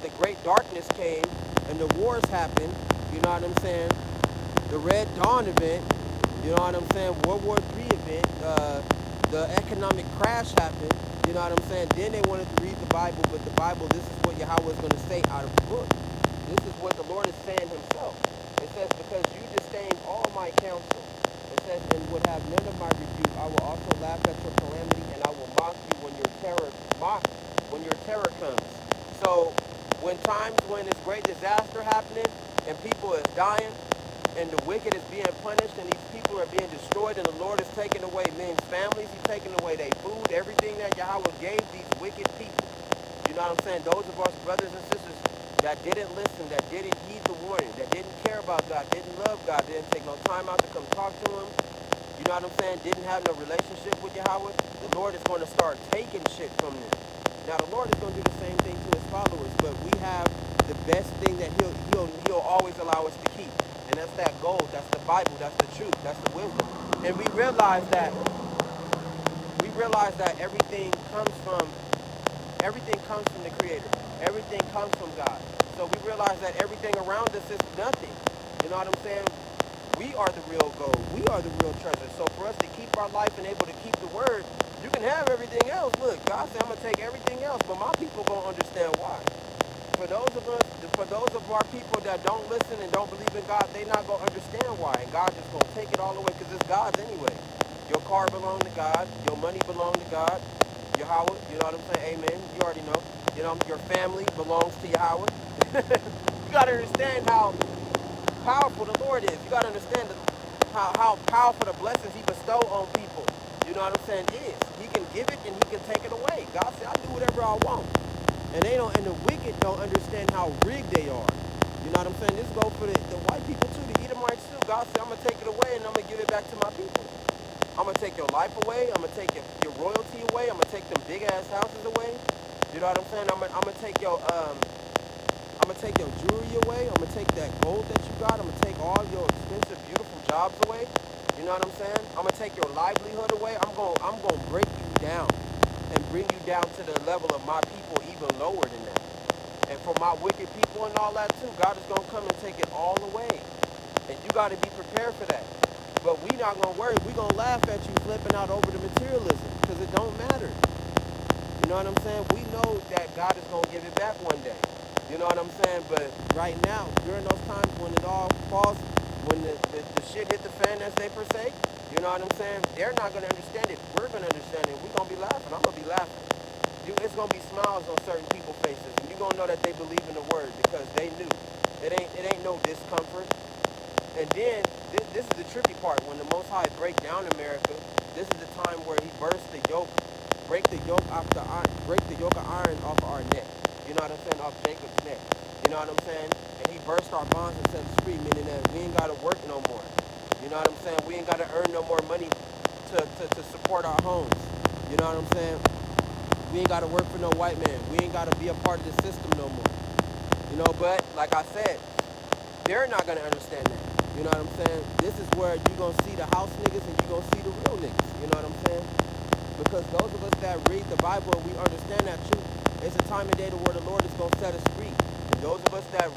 the great darkness came and the wars happened, you know what I'm saying? The Red Dawn event, you know what I'm saying? World War III event, the economic crash happened, you know what I'm saying? Then they wanted to read the Bible, but the Bible, this is what Yahweh is going to say out of the book. This is what the Lord is saying himself. It says, because you disdained all my counsel. It says, and would have none of my rebuke, I will also laugh at your calamity, and I will mock you when your terror comes. So when this great disaster happening, and people is dying, and the wicked is being punished, and these people are being destroyed, and the Lord is taking away men's families, he's taking away their food, everything that Yahweh gave these wicked people. You know what I'm saying? Those of us brothers and sisters that didn't listen, that didn't heed the warning, that didn't care about God, didn't love God, didn't take no time out to come talk to him, you know what I'm saying, didn't have no relationship with Yahweh, the Lord is going to start taking shit from them. Now the Lord is going to do the same thing to his followers, but we have the best thing that he'll always allow us to keep. And that's that gold, that's the Bible, that's the truth, that's the wisdom. And we realize that everything comes from the Creator. Everything comes from God. So we realize that everything around us is nothing. You know what I'm saying? We are the real gold. We are the real treasure. So for us to keep our life and able to keep the word, you can have everything else. Look, God said, I'm going to take everything else, but my people going to understand why. For those of our people that don't listen and don't believe in God, they not going to understand why. And God just going to take it all away because it's God's anyway. Your car belongs to God. Your money belongs to God. Yahweh, you know what I'm saying? Amen. You already know. You know, your family belongs to Yahweh. You got to understand how powerful the Lord is. You got to understand how powerful the blessings he bestow on people. You know what I'm saying? Is. He can give it and he can take it away. God said, I do whatever I want. And the wicked don't understand how rigged they are. You know what I'm saying? This goes for the white people too, the Edomites too. God said, I'm going to take it away and I'm going to give it back to my people. I'm going to take your life away. I'm going to take your royalty away. I'm going to take them big ass houses away. You know what I'm saying? I'm going to take your jewelry away. I'm going to take that gold that you got. I'm going to take all your expensive, beautiful jobs away. You know what I'm saying? I'm going to take your livelihood away. I'm going to break you down and bring you down to the level of my people, even lower than that. And for my wicked people and all that too, God is going to come and take it all away. And you got to be prepared for that. But we not going to worry. We going to laugh at you flipping out over the materialism because it don't matter. You know what I'm saying? We know that God is going to give it back one day. You know what I'm saying? But right now, during those times when it all falls, when the shit hit the fan, as they per se, you know what I'm saying? They're not going to understand it. We're going to understand it. We're going to be laughing. I'm going to be laughing. It's going to be smiles on certain people's faces. And you're going to know that they believe in the word because they knew. It ain't no discomfort. And then, this is the tricky part. When the Most High break down America, this is the time where he bursts the yoke, break the yoke of iron off our neck. You know what I'm saying? Off Jacob's neck. You know what I'm saying? And he burst our bonds and set us free, meaning that we ain't got to work no more. You know what I'm saying? We ain't got to earn no more money to support our homes. You know what I'm saying? We ain't got to work for no white man. We ain't got to be a part of the system no more. You know, but like I said, they're not going to understand that. You know what I'm saying? This is where you're going to see the house niggas and you're going to see the real niggas. You know what I'm saying? Because those of us that read the Bible and we understand that truth, it's a time and day where the Lord is going to set us free. And those of us that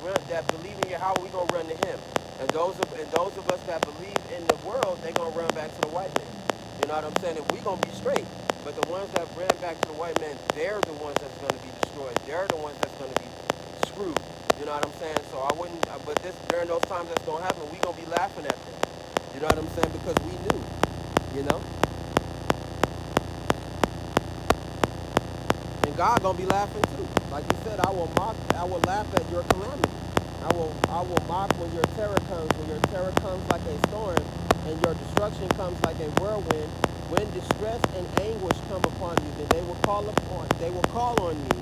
believe in Yahweh, we're going to run to him. And those of us that believe in the world, they're going to run back to the white man. You know what I'm saying? And we're going to be straight. But the ones that ran back to the white man, they're the ones that's going to be destroyed. They're the ones that's going to be screwed. You know what I'm saying? So but during those times that's going to happen, we're going to be laughing at them. You know what I'm saying? Because we knew, you know? And God going to be laughing too. Like he said, I will laugh at your calamity. I will mock when your terror comes like a storm, and your destruction comes like a whirlwind. When distress and anguish come upon you, then they will call on me,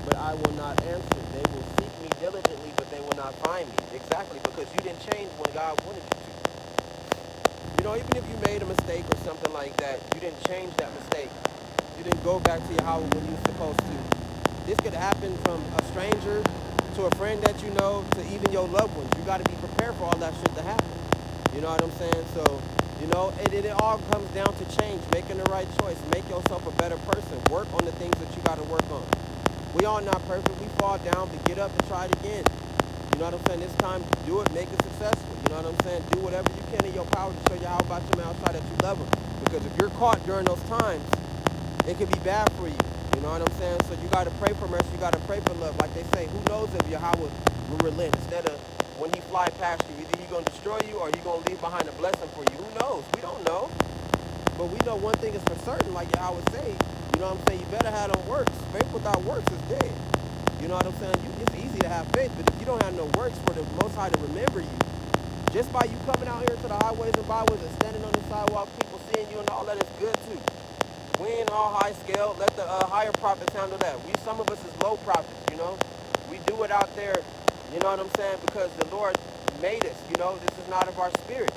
but I will not answer. They will seek me diligently, but they will not find me. Exactly, because you didn't change when God wanted you to. You know, even if you made a mistake or something like that, you didn't change that mistake. You didn't go back to Yahweh when you were supposed to. This could happen from a stranger to a friend that you know to even your loved ones. You got to be prepared for all that shit to happen. You know what I'm saying? So, you know, it all comes down to change, making the right choice, make yourself a better person, work on the things that you got to work on. We all not perfect. We fall down, but get up and try it again. You know what I'm saying? This time, do it, make it successful. You know what I'm saying? Do whatever you can in your power to show you how about your man outside that you love him. Because if you're caught during those times, it could be bad for you. You know what I'm saying? So you got to pray for mercy. You got to pray for love. Like they say, who knows if Yahweh will relent? Instead of when he fly past you, either he going to destroy you or you going to leave behind a blessing for you. Who knows? We don't know. But we know one thing is for certain, like Yahweh say, you know what I'm saying? You better have them works. Faith without works is dead. You know what I'm saying? It's easy to have faith, but if you don't have no works for the Most High to remember you, just by you coming out here to the highways and byways and standing on the sidewalk, people seeing you and all that is good too. We ain't all high scale. Let the higher prophets handle that. Some of us is low prophets, you know. We do it out there, you know what I'm saying, because the Lord made us, you know. This is not of our spirit,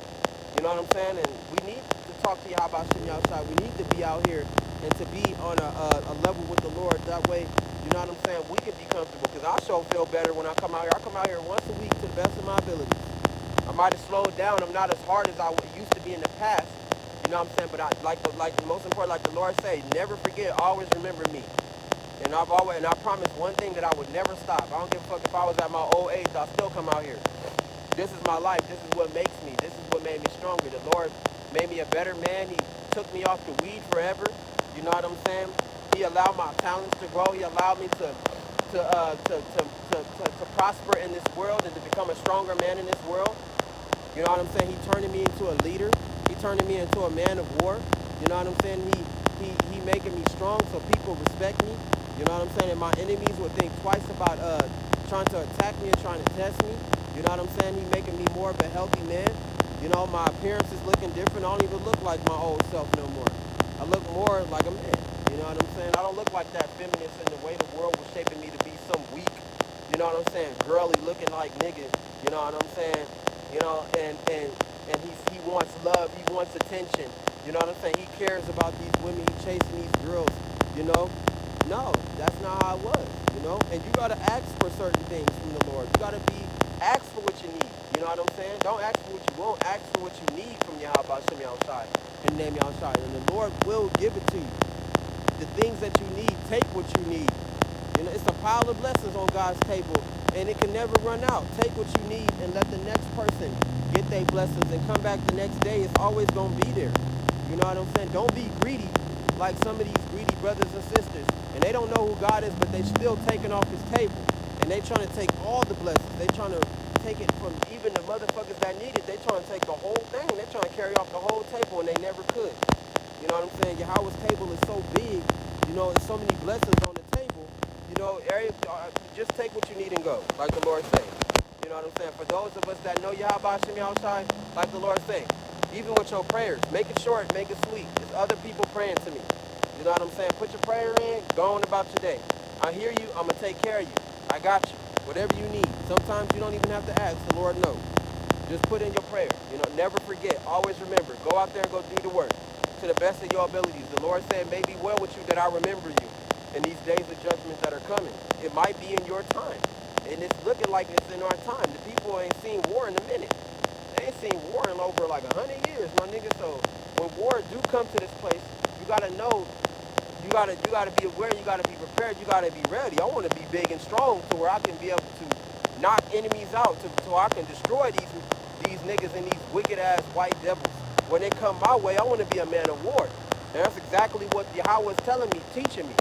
you know what I'm saying? And we need to talk to Yahweh Shem outside. We need to be out here and to be on a level with the Lord. That way, you know what I'm saying, we can be comfortable. Because I sure feel better when I come out here. I come out here once a week to the best of my ability. I might have slowed down. I'm not as hard as I used to be in the past. You know what I'm saying? But I like the most important, like the Lord say, never forget, always remember me. And I promised one thing, that I would never stop. I don't give a fuck if I was at my old age, I'll still come out here. This is my life. This is what makes me. This is what made me stronger. The Lord made me a better man. He took me off the weed forever. You know what I'm saying? He allowed my talents to grow. He allowed me to prosper in this world and to become a stronger man in this world. You know what I'm saying? He turning me into a leader. He turning me into a man of war. You know what I'm saying? He making me strong so people respect me. You know what I'm saying? And my enemies would think twice about trying to attack me and trying to test me. You know what I'm saying? He making me more of a healthy man. You know, my appearance is looking different. I don't even look like my old self no more. I look more like a man. You know what I'm saying? I don't look like that feminist in the way the world was shaping me to be some weak, you know what I'm saying, girly looking like nigga. You know what I'm saying? You know, and he wants love, he wants attention. You know what I'm saying? He cares about these women, he's chasing these girls, you know? No, that's not how it was, you know? And you gotta ask for certain things from the Lord. You gotta ask for what you need. You know what I'm saying? Don't ask for what you want, ask for what you need from Yahweh Shem outside and name outside. And the Lord will give it to you. The things that you need, take what you need. You know, it's a pile of blessings on God's table, and it can never run out. Take what you need and let the next person get their blessings and come back the next day. It's always going to be there. You know what I'm saying? Don't be greedy like some of these greedy brothers and sisters. And they don't know who God is, but they still taking off his table. And they trying to take all the blessings. They trying to take it from even the motherfuckers that need it. They trying to take the whole thing. They trying to carry off the whole table, and they never could. You know what I'm saying? Yahweh's table is so big. You know, there's so many blessings on the table. You know, just take what you need and go, like the Lord say. You know what I'm saying? For those of us that know Yahweh Shem outside, like the Lord say, even with your prayers, make it short, make it sweet. There's other people praying to me. You know what I'm saying? Put your prayer in, go on about your day. I hear you, I'm going to take care of you. I got you. Whatever you need. Sometimes you don't even have to ask, the Lord knows. Just put in your prayer. You know, never forget. Always remember. Go out there and go do the work to the best of your abilities. The Lord said, it may be well with you that I remember you in these days of judgment that are coming. It might be in your time. And it's looking like it's in our time. The people ain't seen war in a minute. They ain't seen war in over like 100 years, my nigga. So when war do come to this place, you gotta know, you gotta be aware, you gotta be prepared, you gotta be ready. I wanna be big and strong to where I can be able to knock enemies out, so I can destroy these niggas and these wicked ass white devils. When they come my way, I want to be a man of war. And that's exactly what Yahweh is telling me, teaching me.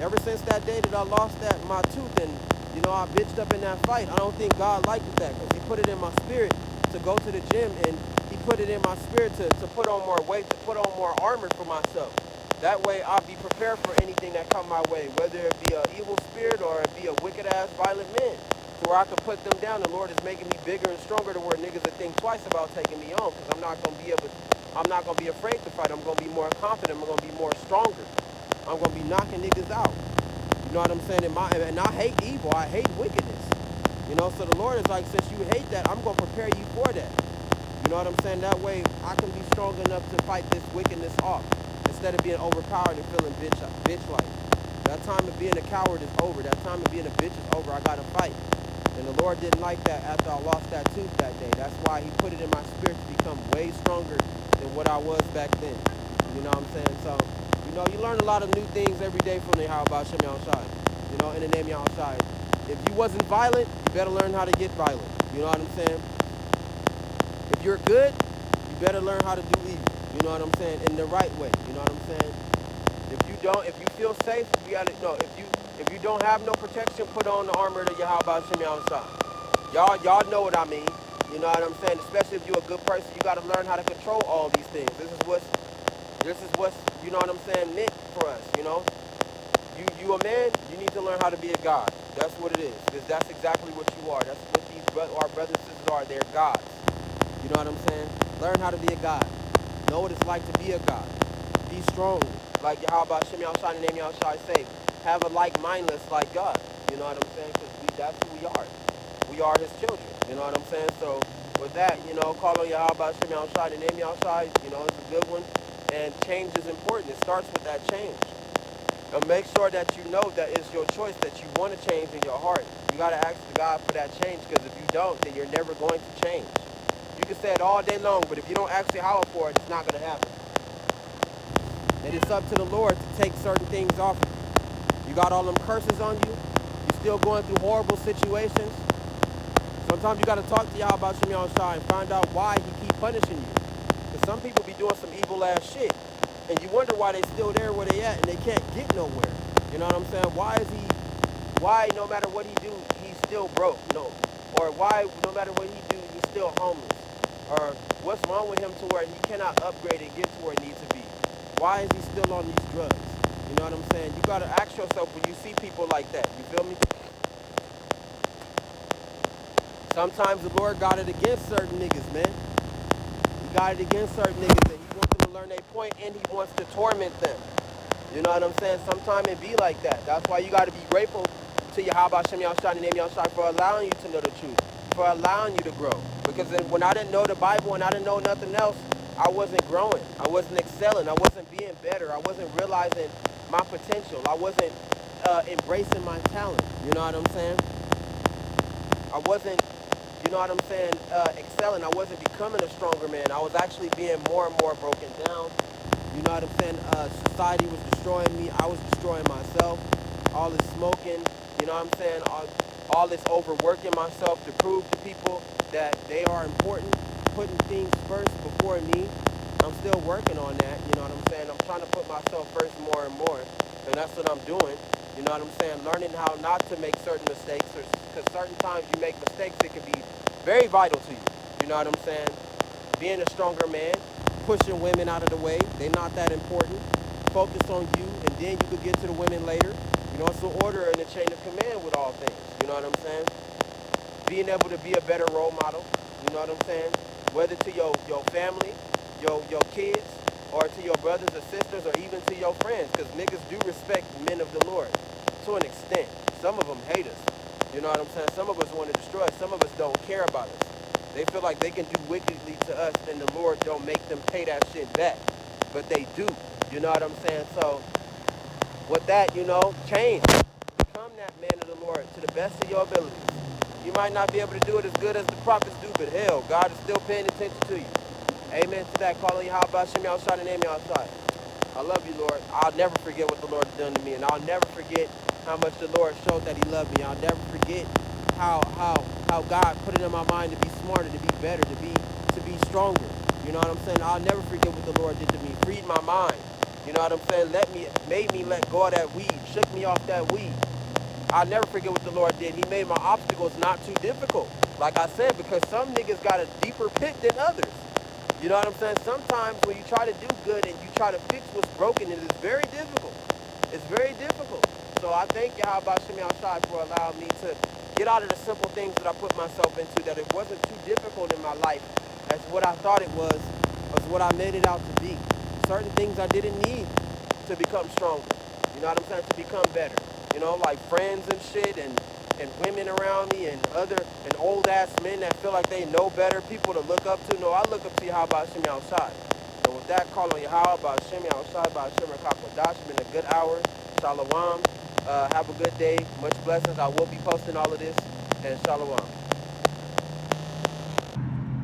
Ever since that day that I lost my tooth and, you know, I bitched up in that fight, I don't think God liked that, because he put it in my spirit to go to the gym, and he put it in my spirit to put on more weight, to put on more armor for myself. That way I'll be prepared for anything that come my way, whether it be an evil spirit or it be a wicked ass violent man, to where I can put them down. The Lord is making me bigger and stronger to where niggas will think twice about taking me on, because I'm not going to be afraid to fight. I'm going to be more confident. I'm going to be more stronger. I'm going to be knocking niggas out. You know what I'm saying? And I hate evil. I hate wickedness. You know, so the Lord is like, since you hate that, I'm going to prepare you for that. You know what I'm saying? That way I can be strong enough to fight this wickedness off instead of being overpowered and feeling bitch-like. That time of being a coward is over. That time of being a bitch is over. I got to fight. And the Lord didn't like that after I lost that tooth that day. That's why he put it in my spirit to become way stronger than what I was back then. You know what I'm saying? So, you know, you learn a lot of new things every day from the How About Shem Yahushai. You know, in the name of Yahushai. If you wasn't violent, you better learn how to get violent. You know what I'm saying? If you're good, you better learn how to do evil. You know what I'm saying? In the right way. You know what I'm saying? If you feel safe, you gotta know. If you don't have no protection, put on the armor of Yahweh Shem Yahushua. Y'all know what I mean. You know what I'm saying? Especially if you're a good person, you gotta learn how to control all these things. This is what's you know what I'm saying, meant for us. You know, you a man, you need to learn how to be a god. That's what it is, because that's exactly what you are. That's what our brothers and sisters are. They're gods. You know what I'm saying? Learn how to be a god. Know what it's like to be a god. Be strong. Like Yahweh Shem Yahushua, in the name of Yahushua say, have a like-mindedness like God. You know what I'm saying? Because that's who we are. We are his children. You know what I'm saying? So with that, you know, call on Yahweh Shem Yahushua, in the name of Yahushua, you know, it's a good one. And change is important. It starts with that change. And make sure that you know that it's your choice, that you want to change in your heart. You got to ask God for that change, because if you don't, then you're never going to change. You can say it all day long, but if you don't ask Yahweh for it, it's not going to happen. And it's up to the Lord to take certain things off of you. You got all them curses on you. You're still going through horrible situations. Sometimes you got to talk to Yahweh about Shem Yahushua and find out why he keep punishing you. Because some people be doing some evil ass shit. And you wonder why they still there where they at and they can't get nowhere. You know what I'm saying? Why no matter what he do, he's still broke? No. Or why no matter what he do, he's still homeless? Or what's wrong with him to where he cannot upgrade and get to where he needs to be? Why is he still on these drugs? You know what I'm saying? You gotta ask yourself when you see people like that. You feel me? Sometimes the Lord got it against certain niggas, man. He got it against certain niggas, and he wants them to learn their point, and he wants to torment them. You know what I'm saying? Sometimes it be like that. That's why you gotta be grateful to Yahweh Shem Yahushua, in the name of Yahushua, for allowing you to know the truth, for allowing you to grow. Because when I didn't know the Bible and I didn't know nothing else, I wasn't growing. I wasn't excelling. I wasn't being better. I wasn't realizing my potential. I wasn't embracing my talent. You know what I'm saying? I wasn't, you know what I'm saying, excelling. I wasn't becoming a stronger man. I was actually being more and more broken down. You know what I'm saying? Society was destroying me. I was destroying myself. All this smoking, you know what I'm saying? All this overworking myself to prove to people that they are important. Putting things first before me. I'm still working on that, you know what I'm saying? I'm trying to put myself first more and more, and that's what I'm doing. You know what I'm saying? Learning how not to make certain mistakes, because certain times you make mistakes, it can be very vital to you. You know what I'm saying? Being a stronger man, pushing women out of the way, they're not that important. Focus on you, and then you could get to the women later. You know, it's an order and a chain of command with all things. You know what I'm saying? Being able to be a better role model. You know what I'm saying? Whether to your family, your kids, or to your brothers or sisters, or even to your friends, because niggas do respect men of the Lord to an extent. Some of them hate us. You know what I'm saying? Some of us want to destroy us. Some of us don't care about us. They feel like they can do wickedly to us, and the Lord don't make them pay that shit back. But they do. You know what I'm saying? So with that, you know, change. Become that man of the Lord to the best of your abilities. You might not be able to do it as good as the prophets do, but hell, God is still paying attention to you. Amen to that. Calling you Yahweh Shem Yahushua, in the name of Yahushua. I love you, Lord. I'll never forget what the Lord has done to me, and I'll never forget how much the Lord showed that he loved me. I'll never forget how God put it in my mind to be smarter, to be better, to be stronger. You know what I'm saying? I'll never forget what the Lord did to me. Freed my mind. You know what I'm saying? Made me let go of that weed. Shook me off that weed. I'll never forget what the Lord did. He made my obstacles not too difficult. Like I said, because some niggas got a deeper pit than others. You know what I'm saying? Sometimes when you try to do good and you try to fix what's broken, it is very difficult. It's very difficult. So I thank Yahweh Shem Yahushua for allowing me to get out of the simple things that I put myself into, that it wasn't too difficult in my life as what I thought it was what I made it out to be. Certain things I didn't need to become stronger. You know what I'm saying? To become better. you know, like friends and shit, and women around me, and old ass men that feel like they know better, people to look up to. No, I look up to Yahweh Hashem outside. And with that, call on Yahweh Hashem outside by Hashem Rakakwadash. Been a good hour. Shalom. Have a good day. Much blessings. I will be posting all of this. And shalom.